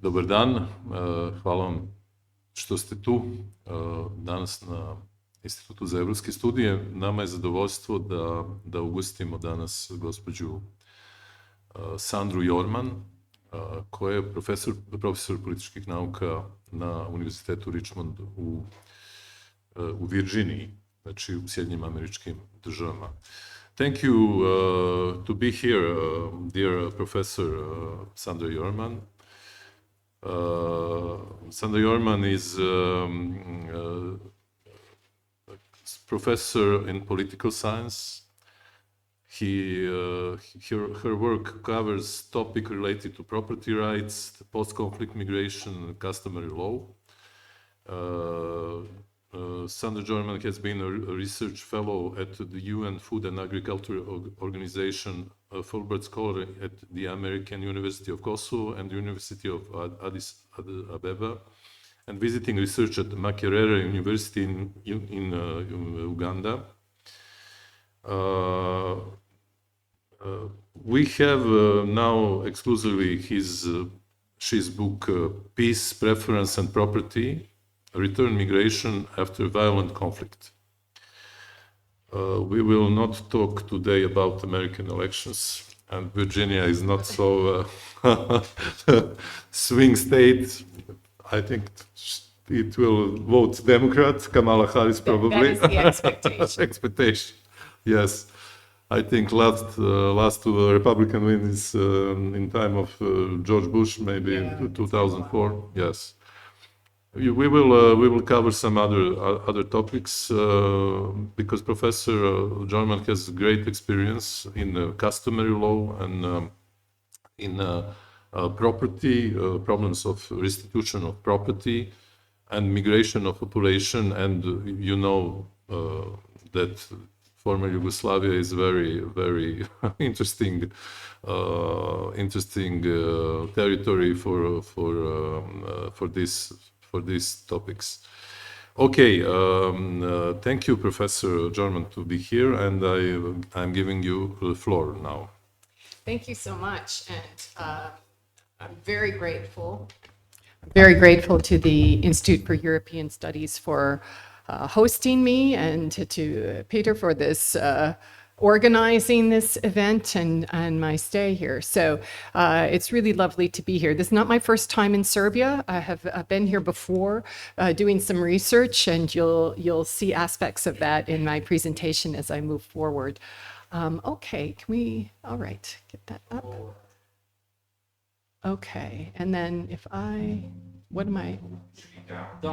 Dobar dan, hvala vam što ste tu danas na Institutu za evropske studije. Nama je zadovoljstvo da ugostimo danas gospođu Sandru Jorman, koja je profesor političkih nauka na Univerzitetu Rичмонд u Vирџинiji, znači u Sjedinjenim Američkim Državama. Thank you to be here, dear Professor Sandra Jorman. Sandra Jorman is professor in political science. Her work covers topics related to property rights, post-conflict migration, and customary law. Sandra Jormen has been a research fellow at the UN Food and Agriculture Organization, a Fulbright scholar at the American University of Kosovo and the University of Adis Abeba, and visiting research at Makere University in Uganda. We have now exclusively his book, Peace, Preference and Property, Return Migration After Violent Conflict. We will not talk today about American elections, and Virginia is not so swing state. I think it will vote Democrat, Kamala Harris probably. That is the expectation. Expectation, yes. I think last Republican win is in time of George Bush, maybe in 2004. Yes. We will cover some other topics because Professor Jorman has great experience in customary law and in property, problems of restitution of property and migration of population, and you know that former Yugoslavia is very, very interesting territory for these topics. Okay, thank you, Professor Jorman, to be here, and I'm giving you the floor now. Thank you so much, and I'm very grateful. Very grateful to the Institute for European Studies for hosting me, and to Peter for this organizing this event and my stay here. So it's really lovely to be here. This is not my first time in Serbia. I have been here before doing some research, and you'll see aspects of that in my presentation as I move forward. Okay, can we, all right, get that up? Okay, and then if what am I?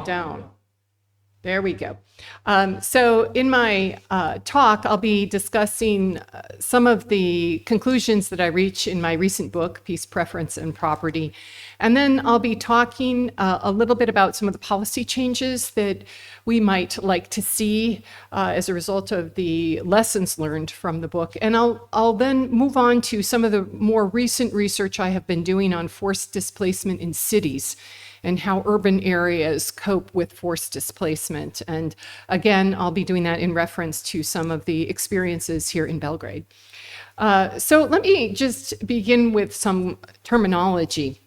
Down. There we go. So in my talk, I'll be discussing some of the conclusions that I reach in my recent book, Peace, Preference, and Property. And then I'll be talking a little bit about some of the policy changes that we might like to see as a result of the lessons learned from the book. And I'll then move on to some of the more recent research I have been doing on forced displacement in cities and how urban areas cope with forced displacement. And again, I'll be doing that in reference to some of the experiences here in Belgrade. So let me just begin with some terminology.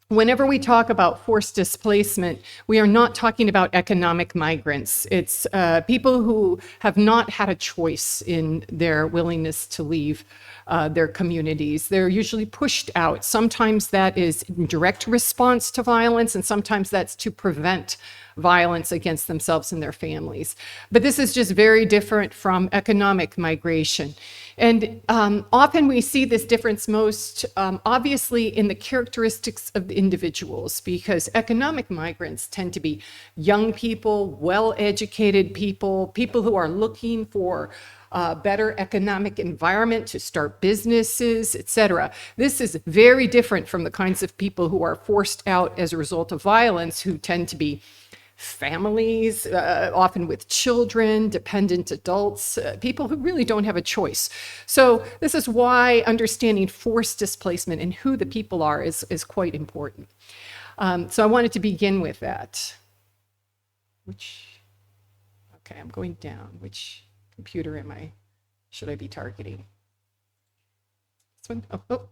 Whenever we talk about forced displacement, we are not talking about economic migrants. It's people who have not had a choice in their willingness to leave their communities. They're usually pushed out. Sometimes that is in direct response to violence, and sometimes that's to prevent violence against themselves and their families. But this is just very different from economic migration. And often we see this difference most obviously in the characteristics of the individuals, because economic migrants tend to be young people, well-educated people, people who are looking for a better economic environment to start businesses, etc. This is very different from the kinds of people who are forced out as a result of violence, who tend to be families, often with children, dependent adults, people who really don't have a choice. So this is why understanding forced displacement and who the people are is quite important. So I wanted to begin with that. Okay, I'm going down. Which computer should I be targeting? This one? Oh.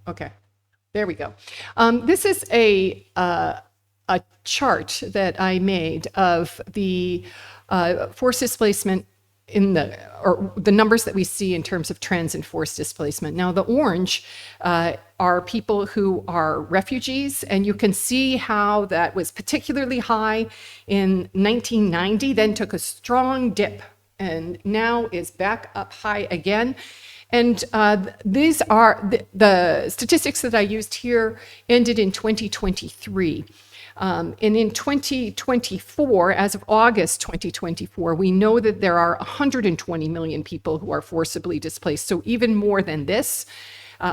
Okay. There we go. This is a chart that I made of the forced displacement or the numbers that we see in terms of trends in forced displacement. Now, the orange are people who are refugees, and you can see how that was particularly high in 1990, then took a strong dip, and now is back up high again. And these are the statistics that I used here ended in 2023. And in 2024, as of August 2024, we know that there are 120 million people who are forcibly displaced. So even more than this,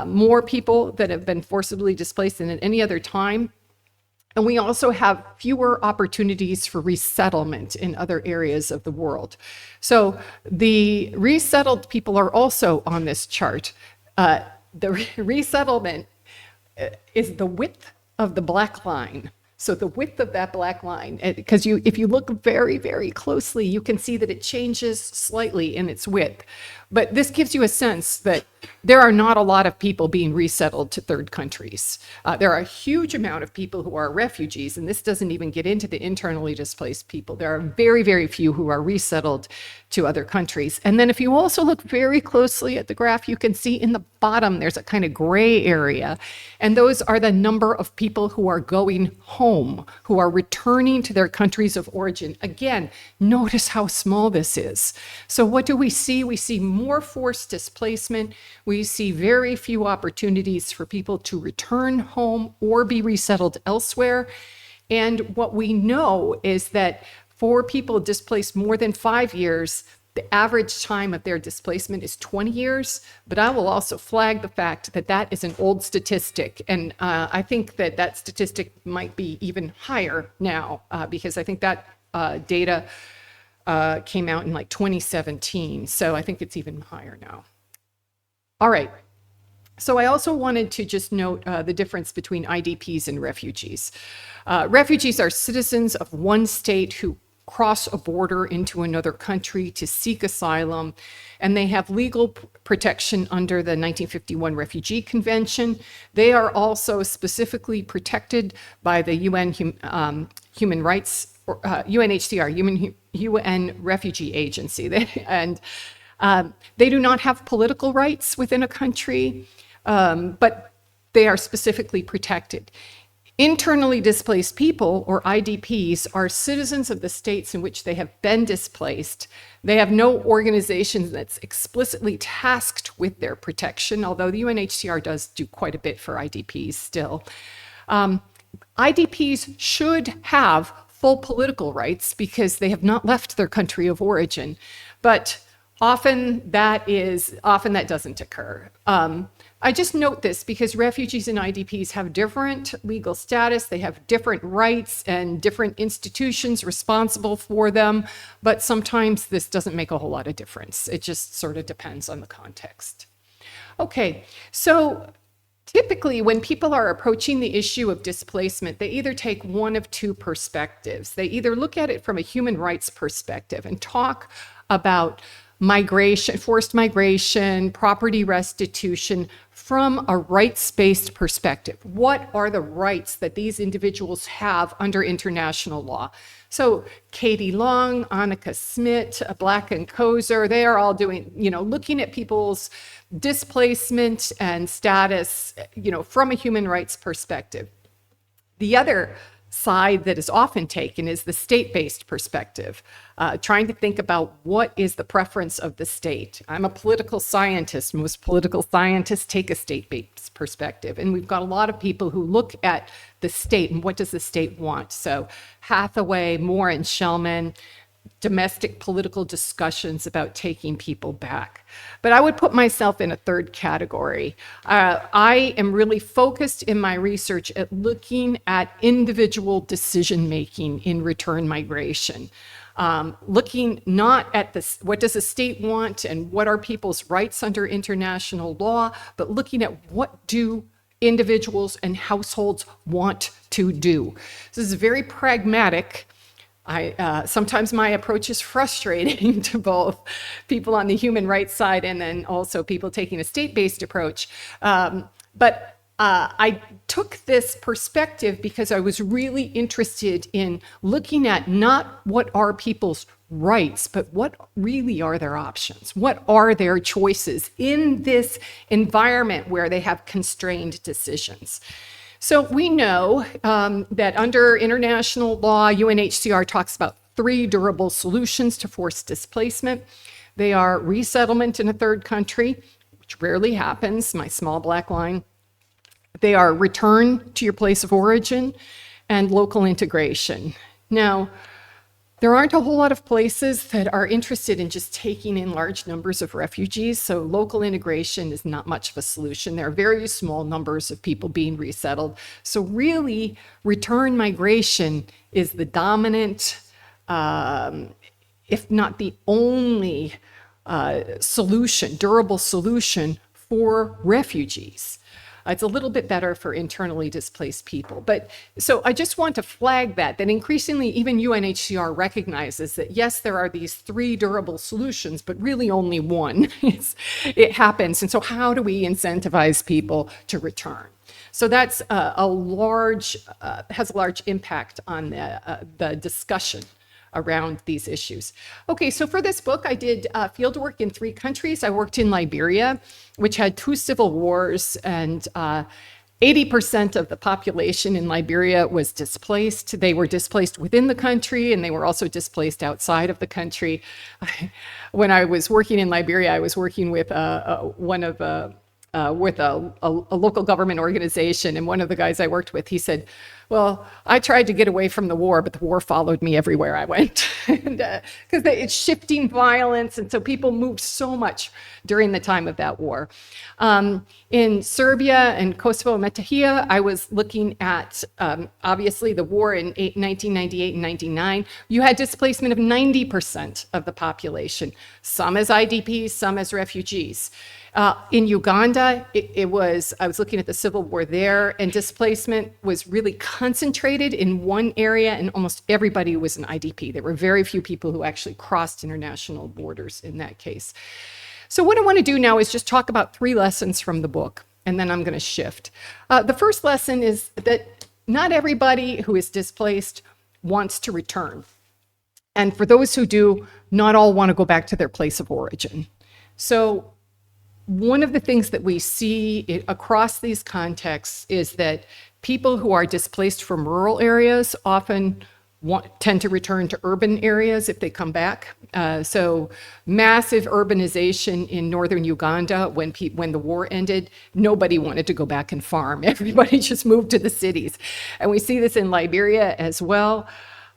more people that have been forcibly displaced than at any other time. And we also have fewer opportunities for resettlement in other areas of the world. So the resettled people are also on this chart. The resettlement is the width of the black line. So the width of that black line, because if you look very, very closely, you can see that it changes slightly in its width. But this gives you a sense that there are not a lot of people being resettled to third countries. There are a huge amount of people who are refugees, and this doesn't even get into the internally displaced people. There are very, very few who are resettled to other countries. And then if you also look very closely at the graph, you can see in the bottom there's a kind of gray area, and those are the number of people who are going home, who are returning to their countries of origin. Again, notice how small this is. So what do we see? We see more forced displacement. We see very few opportunities for people to return home or be resettled elsewhere. And what we know is that for people displaced more than 5 years, the average time of their displacement is 20 years, but I will also flag the fact that that is an old statistic. And I think that that statistic might be even higher now because I think that data came out in like 2017. So I think it's even higher now. All right. So I also wanted to just note the difference between IDPs and refugees. Refugees are citizens of one state who cross a border into another country to seek asylum, and they have legal protection under the 1951 Refugee Convention. They are also specifically protected by the UN Human Rights, UNHCR, UN Refugee Agency. And they do not have political rights within a country, but they are specifically protected. Internally displaced people, or IDPs, are citizens of the states in which they have been displaced. They have no organization that's explicitly tasked with their protection, although the UNHCR does do quite a bit for IDPs still. IDPs should have full political rights because they have not left their country of origin, but often that doesn't occur. I just note this because refugees and IDPs have different legal status, they have different rights and different institutions responsible for them, but sometimes this doesn't make a whole lot of difference. It just sort of depends on the context. Okay, so typically when people are approaching the issue of displacement, they either take one of two perspectives. They either look at it from a human rights perspective and talk about migration, forced migration, property restitution from a rights-based perspective. What are the rights that these individuals have under international law? So Katie Long, Annika Smit, Black and Kozer, they are all doing, looking at people's displacement and status, from a human rights perspective. The other side that is often taken is the state-based perspective, trying to think about what is the preference of the state. I'm a political scientist. Most political scientists take a state-based perspective, and we've got a lot of people who look at the state and what does the state want. So Hathaway, Moore, and Shellman, domestic political discussions about taking people back. But I would put myself in a third category. I am really focused in my research at looking at individual decision-making in return migration. Looking not at what does the state want and what are people's rights under international law, but looking at what do individuals and households want to do. This is very pragmatic. Sometimes my approach is frustrating to both people on the human rights side and then also people taking a state-based approach. But I took this perspective because I was really interested in looking at not what are people's rights, but what really are their options? What are their choices in this environment where they have constrained decisions? So we know that under international law, UNHCR talks about 3 durable solutions to forced displacement. They are resettlement in a third country, which rarely happens, my small black line. They are return to your place of origin, and local integration. Now, there aren't a whole lot of places that are interested in just taking in large numbers of refugees, so local integration is not much of a solution. There are very small numbers of people being resettled. So really, return migration is the dominant, if not the only solution, durable solution for refugees. It's a little bit better for internally displaced people. But so I just want to flag that increasingly even UNHCR recognizes that yes, there are these 3 durable solutions, but really only one. It happens. And so how do we incentivize people to return? So that's has a large impact on the discussion around these issues. Okay, so for this book, I did field work in 3 countries. I worked in Liberia, which had 2 civil wars, and 80% of the population in Liberia was displaced. They were displaced within the country, and they were also displaced outside of the country. When I was working in Liberia, I was working with with a local government organization, and one of the guys I worked with, he said, well, I tried to get away from the war, but the war followed me everywhere I went. Because it's shifting violence, and so people moved so much during the time of that war. In Serbia and Kosovo and Metohija, I was looking at, obviously, the war in 1998 and 99. You had displacement of 90% of the population, some as IDPs, some as refugees. In Uganda, I was looking at the civil war there, and displacement was really concentrated in one area, and almost everybody was an IDP. There were very few people who actually crossed international borders in that case. So what I want to do now is just talk about 3 lessons from the book, and then I'm going to shift. The first lesson is that not everybody who is displaced wants to return. And for those who do, not all want to go back to their place of origin. So one of the things that we see across these contexts is that people who are displaced from rural areas often tend to return to urban areas if they come back. So massive urbanization in northern Uganda when the war ended, nobody wanted to go back and farm. Everybody just moved to the cities. And we see this in Liberia as well.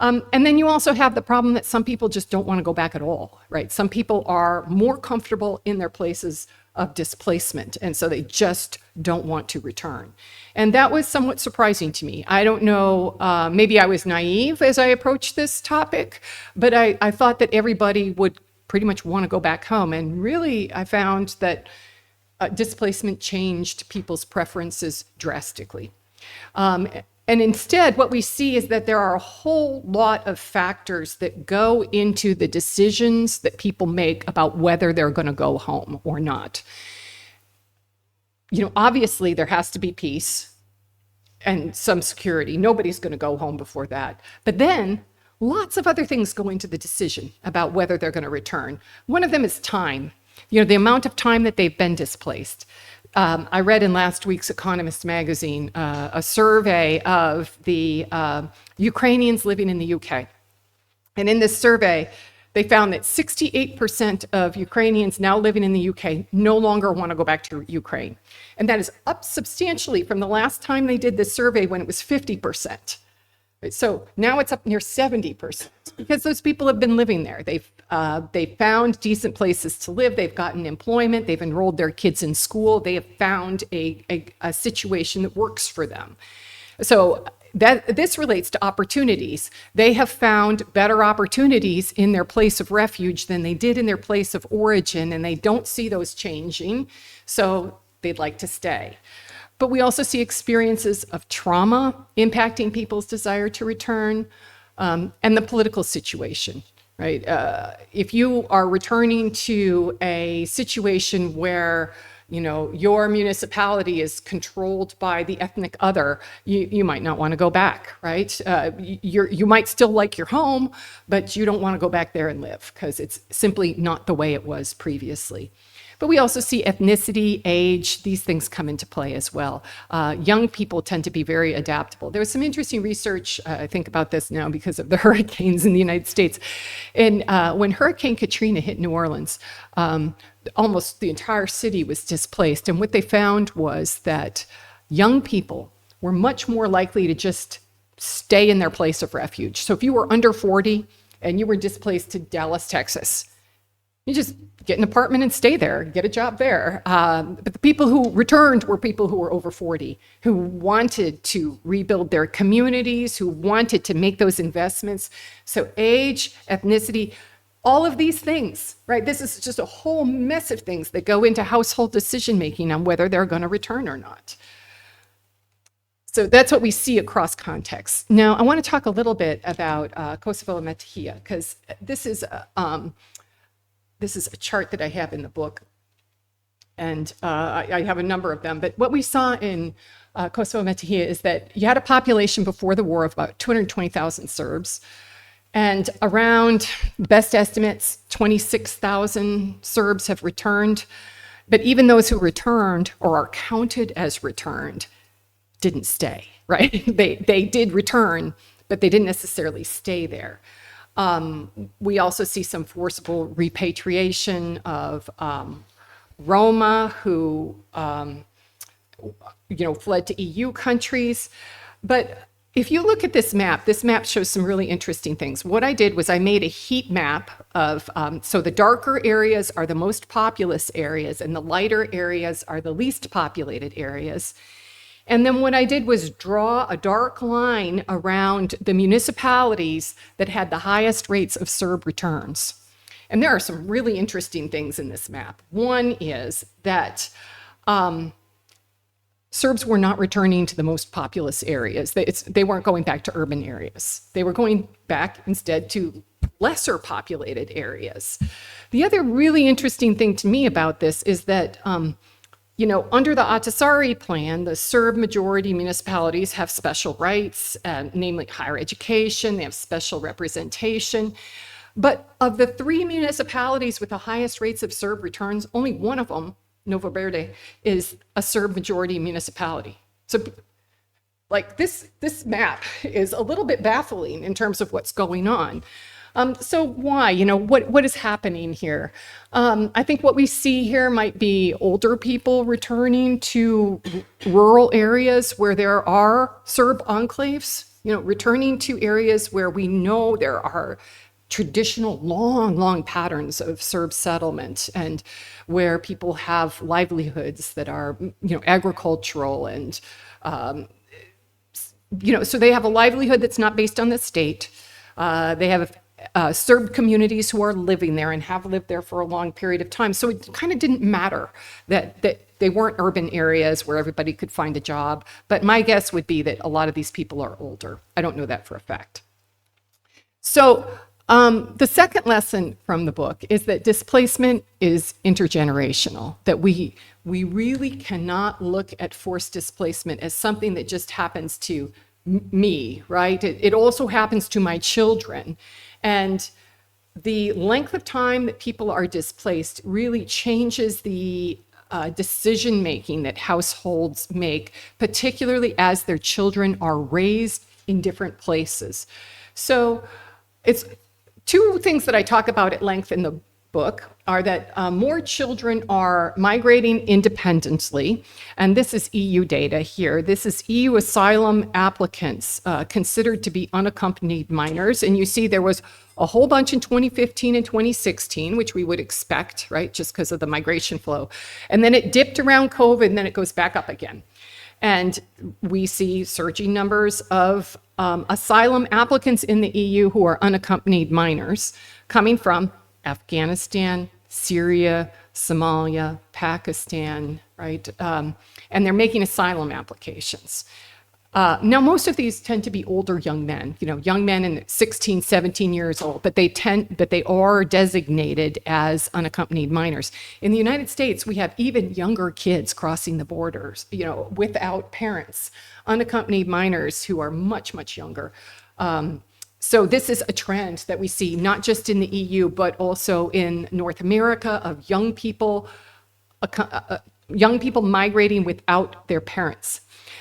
And then you also have the problem that some people just don't want to go back at all, right? Some people are more comfortable in their places of displacement, and so they just don't want to return. And that was somewhat surprising to me. I don't know, maybe I was naive as I approached this topic, but I thought that everybody would pretty much want to go back home. And really, I found that displacement changed people's preferences drastically. And instead, what we see is that there are a whole lot of factors that go into the decisions that people make about whether they're going to go home or not. You know, obviously, there has to be peace and some security. Nobody's going to go home before that. But then, lots of other things go into the decision about whether they're going to return. One of them is time. You know, the amount of time that they've been displaced. I read in last week's Economist magazine a survey of the Ukrainians living in the UK. And in this survey, they found that 68% of Ukrainians now living in the UK no longer want to go back to Ukraine. And that is up substantially from the last time they did this survey when it was 50%. So now it's up near 70% because those people have been living there. They've found decent places to live. They've gotten employment. They've enrolled their kids in school. They have found a situation that works for them. So this relates to opportunities. They have found better opportunities in their place of refuge than they did in their place of origin, and they don't see those changing. So they'd like to stay. But we also see experiences of trauma impacting people's desire to return, and the political situation, right? If you are returning to a situation where your municipality is controlled by the ethnic other, you might not want to go back, right? You might still like your home, but you don't want to go back there and live because it's simply not the way it was previously. But we also see ethnicity, age, these things come into play as well. Young people tend to be very adaptable. There was some interesting research, I think about this now because of the hurricanes in the United States. And when Hurricane Katrina hit New Orleans, almost the entire city was displaced. And what they found was that young people were much more likely to just stay in their place of refuge. So if you were under 40 and you were displaced to Dallas, Texas, you just get an apartment and stay there, get a job there. But the people who returned were people who were over 40, who wanted to rebuild their communities, who wanted to make those investments. So age, ethnicity, all of these things, right? This is just a whole mess of things that go into household decision-making on whether they're going to return or not. So that's what we see across contexts. Now, I want to talk a little bit about Kosovo and Metohija, because this is a chart that I have in the book, and I have a number of them. But what we saw in Kosovo and Metohija is that you had a population before the war of about 220,000 Serbs, and around, best estimates, 26,000 Serbs have returned. But even those who returned or are counted as returned didn't stay, right? They did return, but they didn't necessarily stay there. We also see some forcible repatriation of Roma who, fled to EU countries. But if you look at this map shows some really interesting things. What I did was I made a heat map of, so the darker areas are the most populous areas and the lighter areas are the least populated areas. And then what I did was draw a dark line around the municipalities that had the highest rates of Serb returns. And there are some really interesting things in this map. One is that Serbs were not returning to the most populous areas. They weren't going back to urban areas. They were going back instead to lesser populated areas. The other really interesting thing to me about this is that under the Ahtisaari plan, the Serb majority municipalities have special rights, namely higher education, they have special representation. But of the 3 municipalities with the highest rates of Serb returns, only one of them, Novo Berde, is a Serb majority municipality. So like this map is a little bit baffling in terms of what's going on. So why? What is happening here? I think what we see here might be older people returning to rural areas where there are Serb enclaves, returning to areas where we know there are traditional long patterns of Serb settlement and where people have livelihoods that are, agricultural and, so they have a livelihood that's not based on the state. They have Serb communities who are living there and have lived there for a long period of time. So it kind of didn't matter that they weren't urban areas where everybody could find a job. But my guess would be that a lot of these people are older. I don't know that for a fact. So the second lesson from the book is that displacement is intergenerational, that we really cannot look at forced displacement as something that just happens to me, right? It also happens to my children. And the length of time that people are displaced really changes the decision-making that households make, particularly as their children are raised in different places. So it's 2 things that I talk about at length in the book are that more children are migrating independently, and this is EU data here. This is EU asylum applicants considered to be unaccompanied minors, and you see there was a whole bunch in 2015 and 2016, which we would expect, right, just because of the migration flow. And then it dipped around COVID, and then it goes back up again. And we see surging numbers of asylum applicants in the EU who are unaccompanied minors coming from Afghanistan, Syria, Somalia, Pakistan, right? And they're making asylum applications. Now, most of these tend to be older young men, young men in 16, 17 years old, but they are designated as unaccompanied minors. In the United States, we have even younger kids crossing the borders, without parents, unaccompanied minors who are much, much younger. So this is a trend that we see not just in the EU, but also in North America of young people migrating without their parents.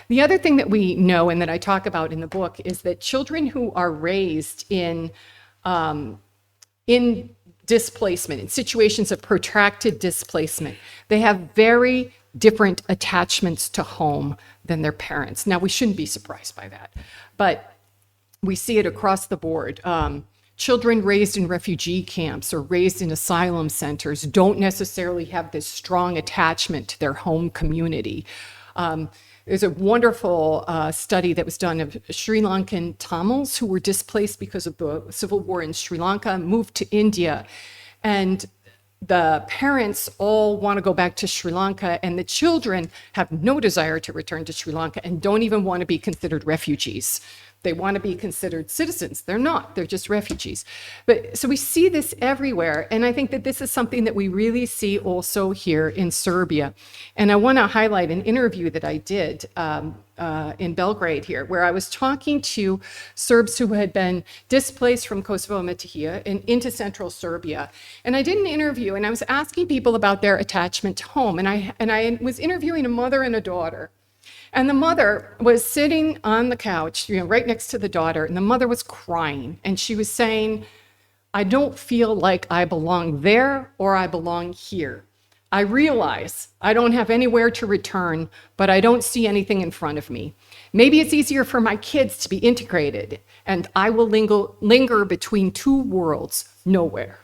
The other thing that we know and that I talk about in the book is that children who are raised in displacement, in situations of protracted displacement, they have very different attachments to home than their parents. Now, we shouldn't be surprised by that, but we see it across the board. Children raised in refugee camps or raised in asylum centers don't necessarily have this strong attachment to their home community. There's a wonderful study that was done of Sri Lankan Tamils who were displaced because of the civil war in Sri Lanka, moved to India, and the parents all want to go back to Sri Lanka, and the children have no desire to return to Sri Lanka and don't even want to be considered refugees. They want to be considered citizens. They're not. They're just refugees. So we see this everywhere, and I think that this is something that we really see also here in Serbia. And I want to highlight an interview that I did in Belgrade here, where I was talking to Serbs who had been displaced from Kosovo and Metohija and into central Serbia. And I did an interview, and I was asking people about their attachment to home. And I was interviewing a mother and a daughter. And the mother was sitting on the couch, right next to the daughter, and the mother was crying. And she was saying, I don't feel like I belong there or I belong here. I realize I don't have anywhere to return, but I don't see anything in front of me. Maybe it's easier for my kids to be integrated, and I will linger between two worlds, nowhere.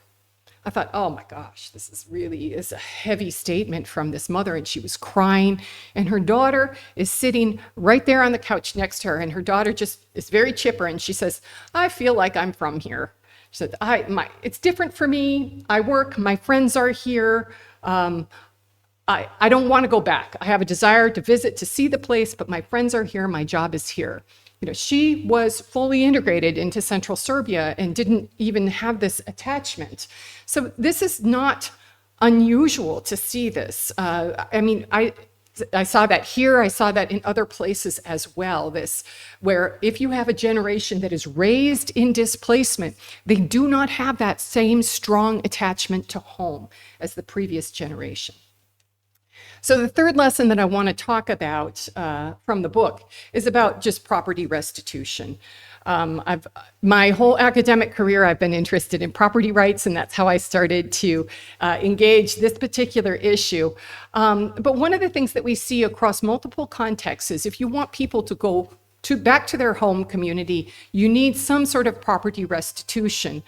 I thought, oh my gosh, this is a heavy statement from this mother, and she was crying, and her daughter is sitting right there on the couch next to her, and her daughter just is very chipper, and she says, I feel like I'm from here. She said, it's different for me. I work, my friends are here. I don't want to go back. I have a desire to visit, to see the place, but my friends are here, my job is here. She was fully integrated into central Serbia and didn't even have this attachment. So this is not unusual to see this. I saw that here, I saw that in other places as well, where if you have a generation that is raised in displacement, they do not have that same strong attachment to home as the previous generation. So the third lesson that I want to talk about from the book is about just property restitution. My whole academic career, I've been interested in property rights, and that's how I started to engage this particular issue. But one of the things that we see across multiple contexts is if you want people to go back to their home community, you need some sort of property restitution.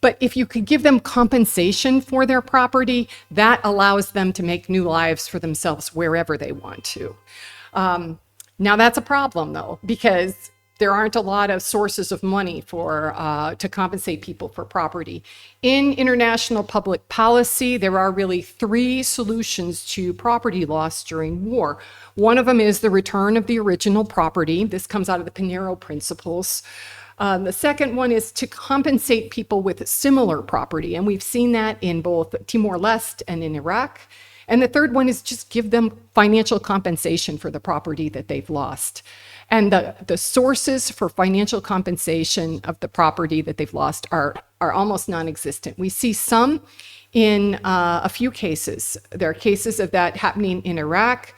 But if you could give them compensation for their property, that allows them to make new lives for themselves wherever they want to. Now that's a problem though, because there aren't a lot of sources of money to compensate people for property. In international public policy, there are really three solutions to property loss during war. One of them is the return of the original property. This comes out of the Pinheiro Principles. The second one is to compensate people with similar property, and we've seen that in both Timor-Leste and in Iraq. And the third one is just give them financial compensation for the property that they've lost. And the sources for financial compensation of the property that they've lost are almost non-existent. We see some in a few cases. There are cases of that happening in Iraq.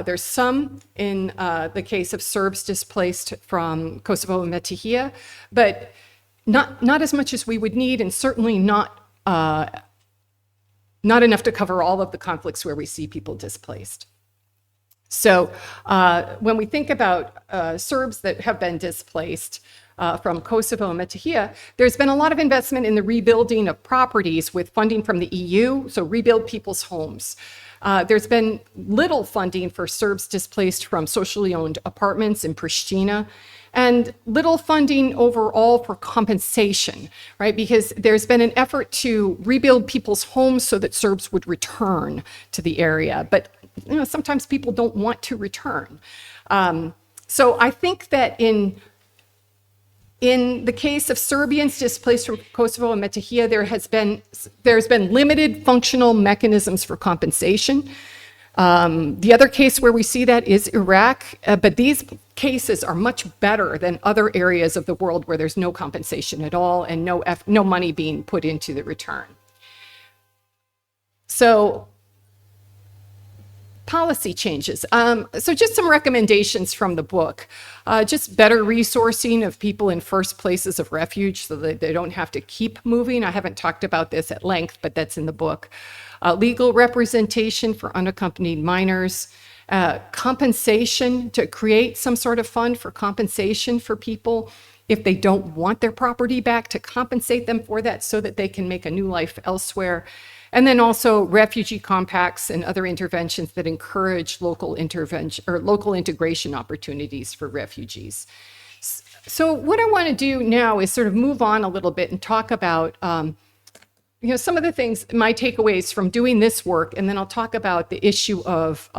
There's some in the case of Serbs displaced from Kosovo and Metohija, but not as much as we would need, and certainly not enough to cover all of the conflicts where we see people displaced. So when we think about Serbs that have been displaced from Kosovo and Metohija, there's been a lot of investment in the rebuilding of properties with funding from the EU, so rebuild people's homes. There's been little funding for Serbs displaced from socially owned apartments in Pristina, and little funding overall for compensation, right? Because there's been an effort to rebuild people's homes so that Serbs would return to the area, but sometimes people don't want to return. So I think that in the case of Serbians displaced from Kosovo and Metohija, there's been limited functional mechanisms for compensation. The other case where we see that is Iraq, but these cases are much better than other areas of the world where there's no compensation at all and no money being put into the return. So policy changes. So just some recommendations from the book. Just better resourcing of people in first places of refuge so that they don't have to keep moving. I haven't talked about this at length, but that's in the book. Legal representation for unaccompanied minors. Compensation, to create some sort of fund for compensation for people if they don't want their property back, to compensate them for that so that they can make a new life elsewhere. And then also refugee compacts and other interventions that encourage local intervention or local integration opportunities for refugees. So what I want to do now is sort of move on a little bit and talk about some of the things, my takeaways from doing this work, and then I'll talk about the issue of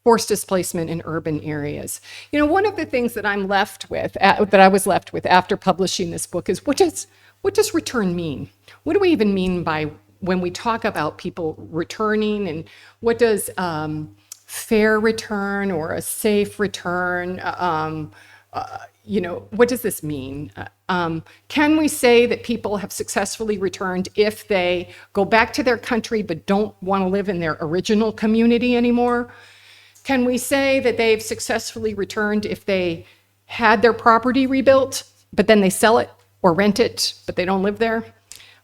forced displacement in urban areas. One of the things that I'm left with, that I was left with after publishing this book is what does return mean? What do we even mean by when we talk about people returning, and what does fair return or a safe return, what does this mean? Can we say that people have successfully returned if they go back to their country but don't want to live in their original community anymore? Can we say that they've successfully returned if they had their property rebuilt, but then they sell it or rent it, but they don't live there?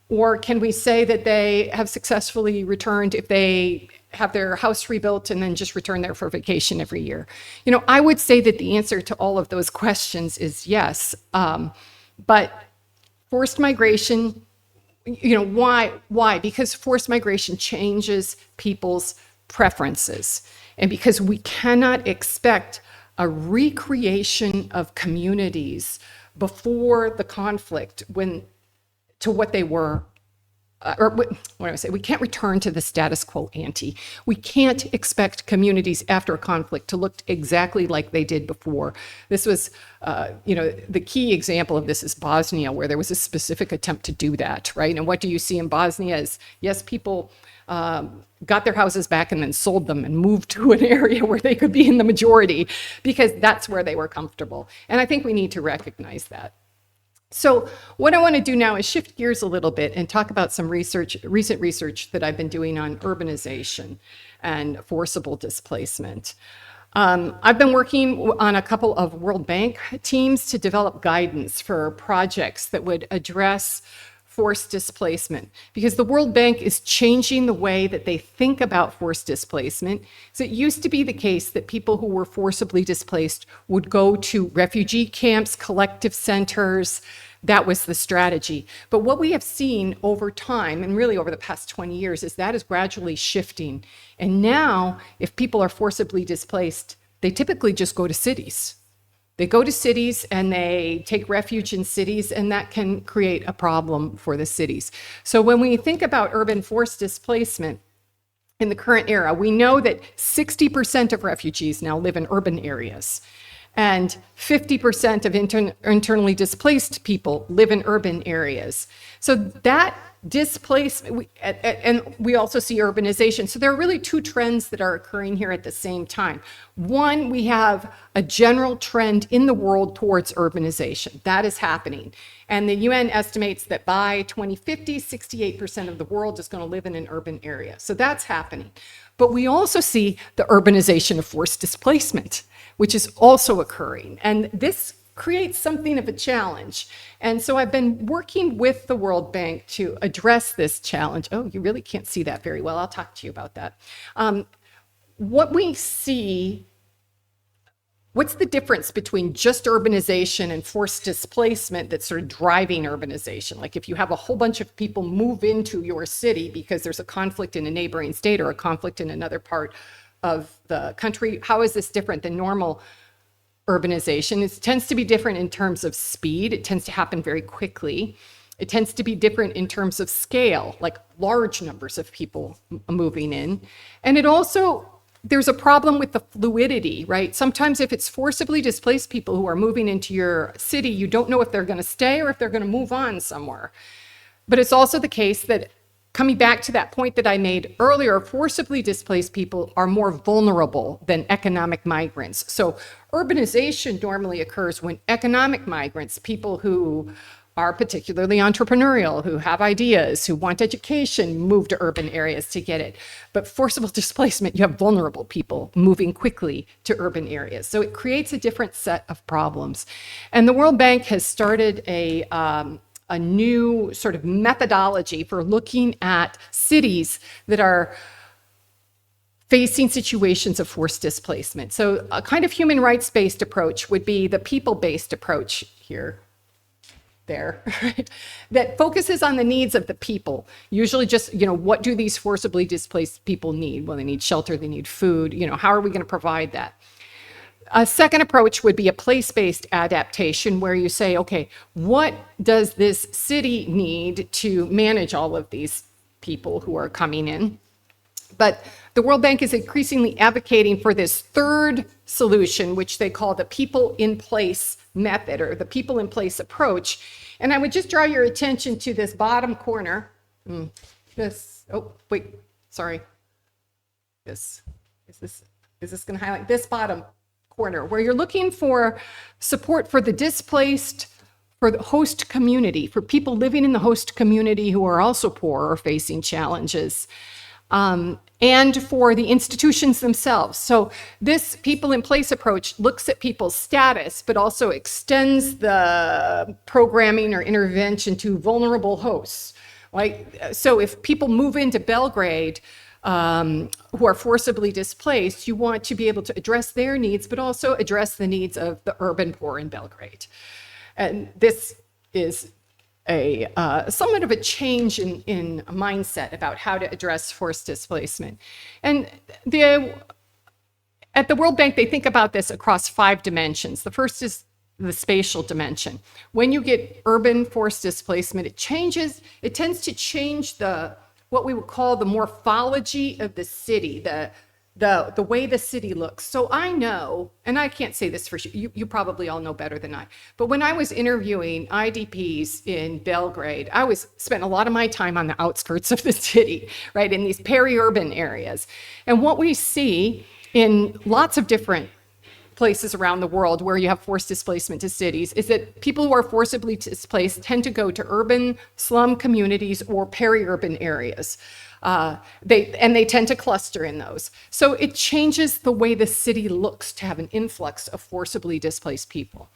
Or can we say that they have successfully returned if they have their house rebuilt and then just return there for vacation every year? I would say that the answer to all of those questions is yes. But forced migration, why? Because forced migration changes people's preferences. And because we cannot expect a recreation of communities before the conflict to what they were, we can't return to the status quo ante. We can't expect communities after a conflict to look exactly like they did before. This was, the key example of this is Bosnia, where there was a specific attempt to do that, right? And what do you see in Bosnia is, yes, people got their houses back and then sold them and moved to an area where they could be in the majority because that's where they were comfortable. And I think we need to recognize that. So what I want to do now is shift gears a little bit and talk about some recent research that I've been doing on urbanization and forcible displacement. I've been working on a couple of World Bank teams to develop guidance for projects that would address forced displacement, because the World Bank is changing the way that they think about forced displacement. So it used to be the case that people who were forcibly displaced would go to refugee camps, collective centers. That was the strategy. But what we have seen over time, and really over the past 20 years, is that is gradually shifting. And now, if people are forcibly displaced, they typically just go to cities. They go to cities and they take refuge in cities, and that can create a problem for the cities. So when we think about urban forced displacement in the current era, we know that 60% of refugees now live in urban areas, and 50% of internally displaced people live in urban areas. So that displacement, and we also see urbanization. So there are really two trends that are occurring here at the same time. One, we have a general trend in the world towards urbanization. That is happening. And the UN estimates that by 2050, 68% of the world is going to live in an urban area. So that's happening. But we also see the urbanization of forced displacement, which is also occurring. And this creates something of a challenge. And so I've been working with the World Bank to address this challenge. Oh, you really can't see that very well. I'll talk to you about that. What we see, what's the difference between just urbanization and forced displacement that's sort of driving urbanization? Like if you have a whole bunch of people move into your city because there's a conflict in a neighboring state or a conflict in another part of the country, how is this different than normal urbanization? It tends to be different in terms of speed. It tends to happen very quickly. It tends to be different in terms of scale, like large numbers of people moving in. And it also there's a problem with the fluidity, right? Sometimes if it's forcibly displaced people who are moving into your city, you don't know if they're going to stay or if they're going to move on somewhere. But it's also the case that, coming back to that point that I made earlier, forcibly displaced people are more vulnerable than economic migrants. So urbanization normally occurs when economic migrants, people who are particularly entrepreneurial, who have ideas, who want education, move to urban areas to get it. But forcible displacement, you have vulnerable people moving quickly to urban areas. So it creates a different set of problems. And the World Bank has started a new sort of methodology for looking at cities that are facing situations of forced displacement. So a kind of human rights-based approach would be the people-based approach here. There, right? That focuses on the needs of the people. Usually just, what do these forcibly displaced people need? Well, they need shelter, they need food. How are we going to provide that? A second approach would be a place-based adaptation, where you say, okay, what does this city need to manage all of these people who are coming in? But the World Bank is increasingly advocating for this third solution, which they call the people in place method, or the people in place approach. And I would just draw your attention to this bottom corner. Is this going to highlight this bottom corner, where you're looking for support for the displaced, for the host community, for people living in the host community who are also poor or facing challenges, and for the institutions themselves. So this people in place approach looks at people's status, but also extends the programming or intervention to vulnerable hosts. So if people move into Belgrade who are forcibly displaced, you want to be able to address their needs, but also address the needs of the urban poor in Belgrade. And this is somewhat of a change in mindset about how to address forced displacement. And at the World Bank, they think about this across 5 dimensions. The first is the spatial dimension. When you get urban forced displacement, it tends to change what we would call the morphology of the city, the way the city looks. So I know, and I can't say this for sure, you probably all know better than I, but when I was interviewing IDPs in Belgrade, I spent a lot of my time on the outskirts of the city, right, in these peri-urban areas. And what we see in lots of different places around the world where you have forced displacement to cities is that people who are forcibly displaced tend to go to urban slum communities or peri-urban areas. They tend to cluster in those. So it changes the way the city looks to have an influx of forcibly displaced people.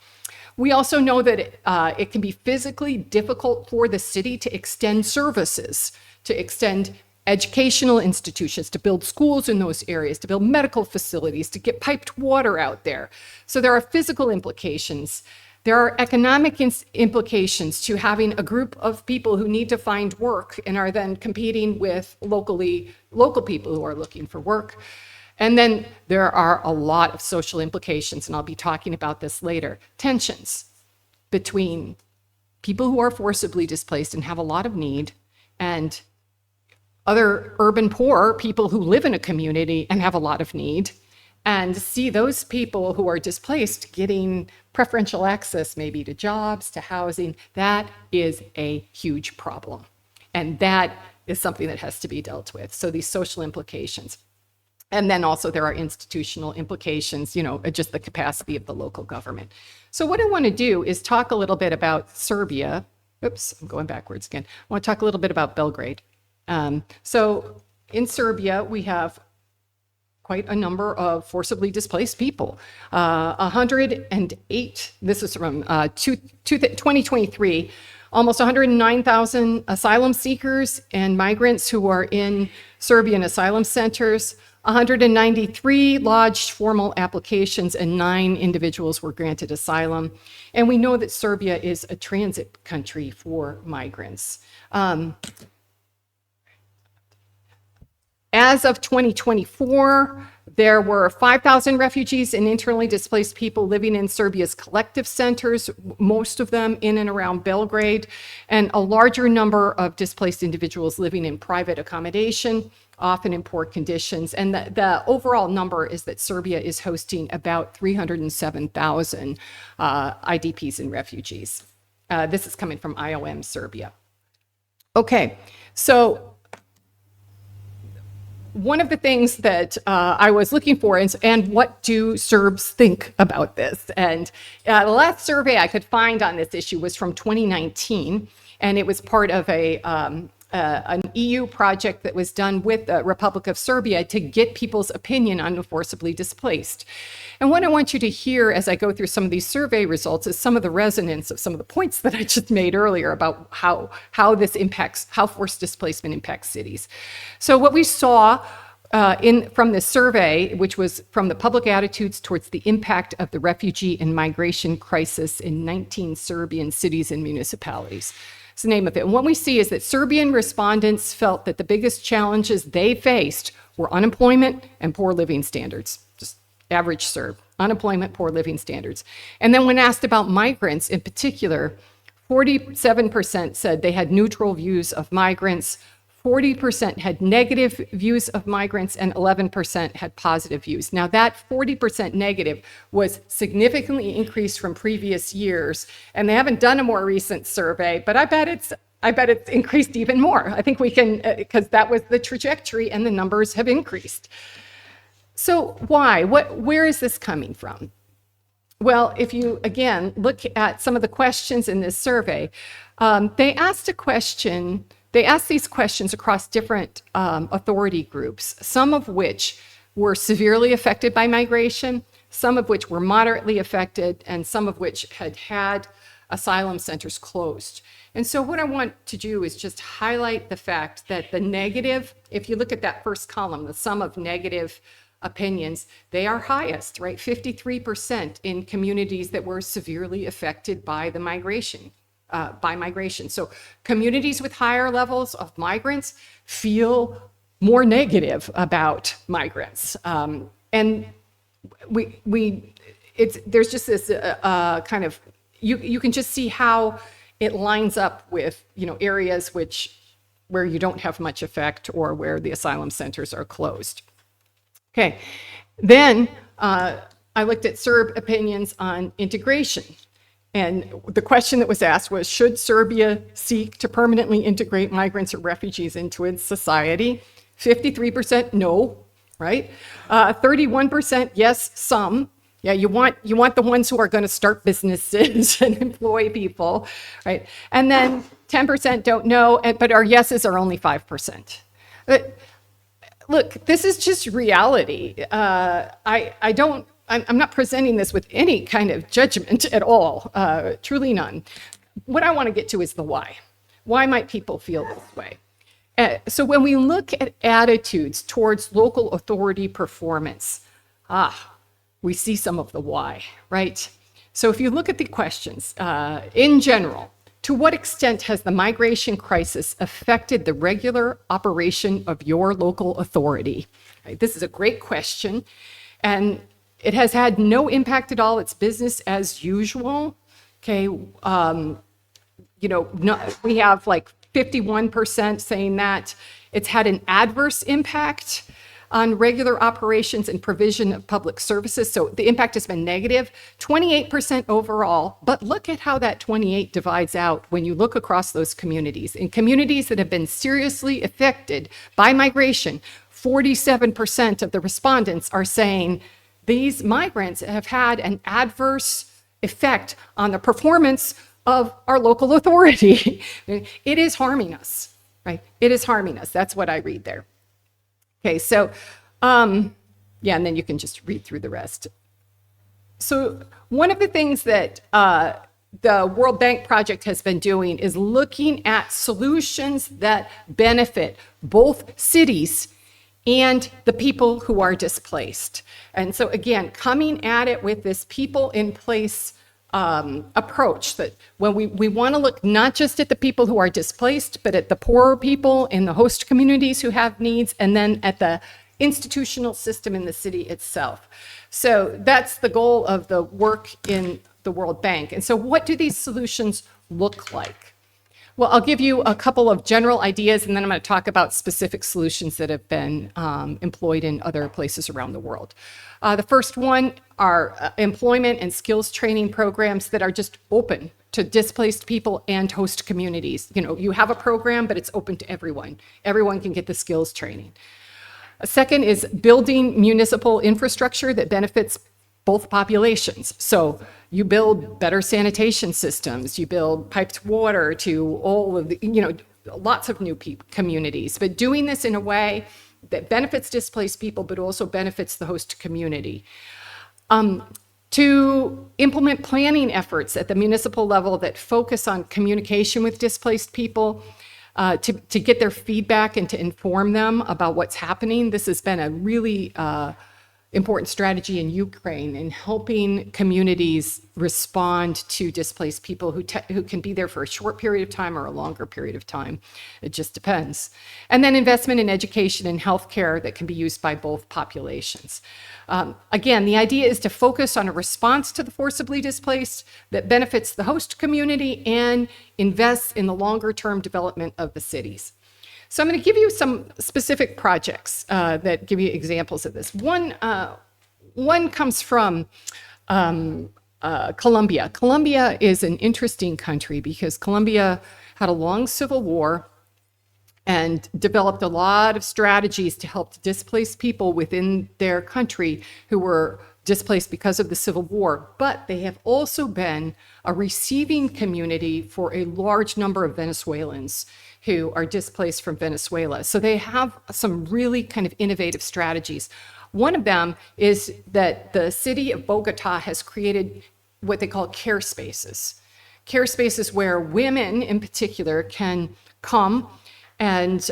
We also know that it can be physically difficult for the city to extend services, to extend educational institutions, to build schools in those areas, to build medical facilities, to get piped water out there. So there are physical implications. There are economic implications to having a group of people who need to find work and are then competing with local people who are looking for work. And then there are a lot of social implications, and I'll be talking about this later. Tensions between people who are forcibly displaced and have a lot of need, and other urban poor people who live in a community and have a lot of need, and see those people who are displaced getting preferential access maybe to jobs, to housing. That is a huge problem. And that is something that has to be dealt with. So these social implications. And then also there are institutional implications, just the capacity of the local government. So what I want to do is talk a little bit about Serbia. Oops, I'm going backwards again. I want to talk a little bit about Belgrade. So in Serbia, we have quite a number of forcibly displaced people. 108, this is from 2023, almost 109,000 asylum seekers and migrants who are in Serbian asylum centers. 193 lodged formal applications, and 9 individuals were granted asylum. And we know that Serbia is a transit country for migrants. As of 2024, there were 5,000 refugees and internally displaced people living in Serbia's collective centers, most of them in and around Belgrade, and a larger number of displaced individuals living in private accommodation often in poor conditions. And the overall number is that Serbia is hosting about 307,000 IDPs and refugees. This is coming from IOM Serbia. Okay, so one of the things that I was looking for is, and what do Serbs think about this? And the last survey I could find on this issue was from 2019, and it was part of an EU project that was done with the Republic of Serbia to get people's opinion on the forcibly displaced. And what I want you to hear as I go through some of these survey results is some of the resonance of some of the points that I just made earlier about how this impacts, how forced displacement impacts cities. So what we saw from this survey, which was from the public attitudes towards the impact of the refugee and migration crisis in 19 Serbian cities and municipalities. It's the name of it. And what we see is that Serbian respondents felt that the biggest challenges they faced were unemployment and poor living standards. Just average Serb, unemployment, poor living standards. And then when asked about migrants in particular, 47% said they had neutral views of migrants, 40% had negative views of migrants, and 11% had positive views. Now that 40% negative was significantly increased from previous years, and they haven't done a more recent survey, but I bet it's increased even more. I think we can, because that was the trajectory and the numbers have increased. So why? Where is this coming from? Well, if you, again, look at some of the questions in this survey, they asked these questions across different authority groups, some of which were severely affected by migration, some of which were moderately affected, and some of which had asylum centers closed. And so what I want to do is just highlight the fact that the negative, if you look at that first column, the sum of negative opinions, they are highest, right? 53% in communities that were severely affected by the migration. So communities with higher levels of migrants feel more negative about migrants. And there's just this kind of, you can just see how it lines up with, areas where you don't have much effect or where the asylum centers are closed. Okay, then I looked at Serb opinions on integration. And the question that was asked was, should Serbia seek to permanently integrate migrants or refugees into its society? 53% no, right? 31% yes, some. Yeah, you want the ones who are going to start businesses and employ people, right? And then 10% don't know, but our yeses are only 5%. Look, this is just reality. I'm not presenting this with any kind of judgment at all, truly none. What I want to get to is the why. Why might people feel this way? So when we look at attitudes towards local authority performance, we see some of the why, right? So if you look at the questions, in general, to what extent has the migration crisis affected the regular operation of your local authority? Right, this is a great question, and it has had no impact at all. It's business as usual. Okay, we have like 51% saying that it's had an adverse impact on regular operations and provision of public services. So the impact has been negative, 28% overall. But look at how that 28 divides out when you look across those communities. In communities that have been seriously affected by migration, 47% of the respondents are saying these migrants have had an adverse effect on the performance of our local authority. It is harming us, right? It is harming us. That's what I read there. Okay, so, and then you can just read through the rest. So one of the things that the World Bank Project has been doing is looking at solutions that benefit both cities and the people who are displaced. And so again, coming at it with this people in place approach, that when we want to look not just at the people who are displaced, but at the poorer people in the host communities who have needs, and then at the institutional system in the city itself. So that's the goal of the work in the World Bank. And so what do these solutions look like? Well, I'll give you a couple of general ideas, and then I'm going to talk about specific solutions that have been employed in other places around the world. The first one are employment and skills training programs that are just open to displaced people and host communities. You know, you have a program, but it's open to everyone. Everyone can get the skills training. A second is building municipal infrastructure that benefits both populations. So you build better sanitation systems, you build piped water to all of the, you know, lots of new communities, but doing this in a way that benefits displaced people, but also benefits the host community. To implement planning efforts at the municipal level that focus on communication with displaced people, to get their feedback and to inform them about what's happening. This has been a really important strategy in Ukraine in helping communities respond to displaced people who can be there for a short period of time or a longer period of time. It just depends. And then investment in education and healthcare that can be used by both populations. Again, the idea is to focus on a response to the forcibly displaced that benefits the host community and invests in the longer-term development of the cities. So I'm going to give you some specific projects that give you examples of this. One comes from Colombia. Colombia is an interesting country because Colombia had a long civil war and developed a lot of strategies to help displaced people within their country who were displaced because of the Civil War, but they have also been a receiving community for a large number of Venezuelans who are displaced from Venezuela. So they have some really kind of innovative strategies. One of them is that the city of Bogota has created what they call care spaces where women in particular can come and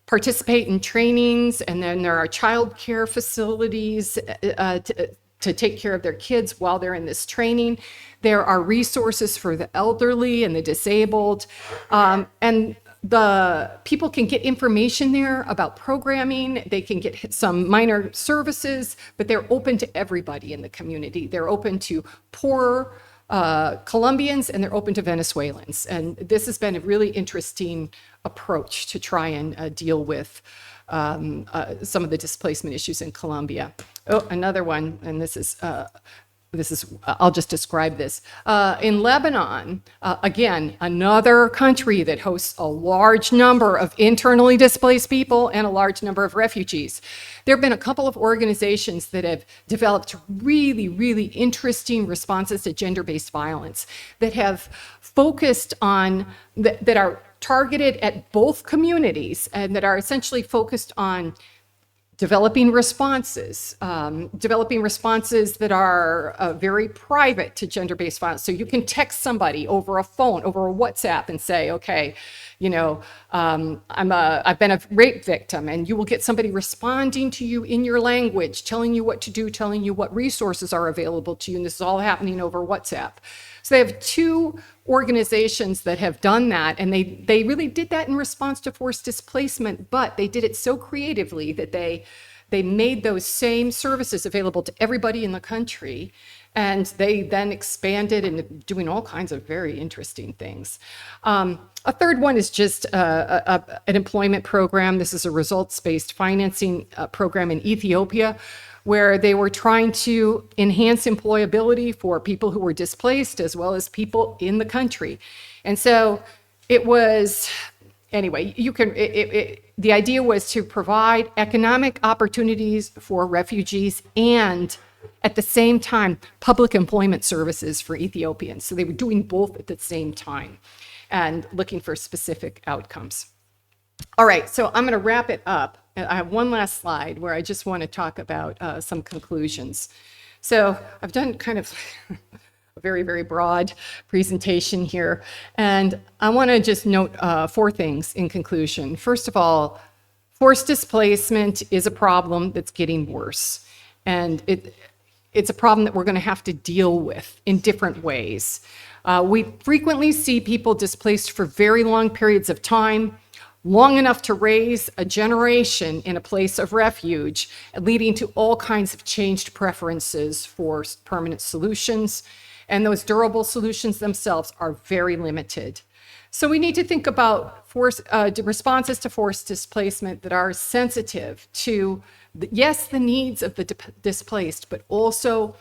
participate in trainings, and then there are child care facilities to take care of their kids while they're in this training. There are resources for the elderly and the disabled, and the people can get information there about programming. They can get some minor services, but they're open to everybody in the community. They're open to poorer Colombians, and they're open to Venezuelans. And this has been a really interesting approach to try and deal with some of the displacement issues in Colombia. Oh, another one, and this is I'll just describe this. In Lebanon, again, another country that hosts a large number of internally displaced people and a large number of refugees. There have been a couple of organizations that have developed really, really interesting responses to gender-based violence that have focused on, that are targeted at both communities and that are essentially focused on developing responses that are very private to gender-based violence. So you can text somebody over a phone, over a WhatsApp, and say, okay, you know, I've been a rape victim, and you will get somebody responding to you in your language, telling you what to do, telling you what resources are available to you, and this is all happening over WhatsApp. So they have two organizations that have done that, and they really did that in response to forced displacement, but they did it so creatively that they made those same services available to everybody in the country, and they then expanded and doing all kinds of very interesting things. A third one is just an employment program. This is a results-based financing program in Ethiopia, where they were trying to enhance employability for people who were displaced as well as people in the country. And so it was, anyway, the idea was to provide economic opportunities for refugees and at the same time, public employment services for Ethiopians. So they were doing both at the same time and looking for specific outcomes. All right, so I'm going to wrap it up. I have one last slide where I just want to talk about some conclusions. So I've done kind of a very, very broad presentation here. And I want to just note 4 things in conclusion. First of all, forced displacement is a problem that's getting worse. And it's a problem that we're going to have to deal with in different ways. We frequently see people displaced for very long periods of time, long enough to raise a generation in a place of refuge, leading to all kinds of changed preferences for permanent solutions. And those durable solutions themselves are very limited. So we need to think about responses to forced displacement that are sensitive to, yes, the needs of the displaced, but also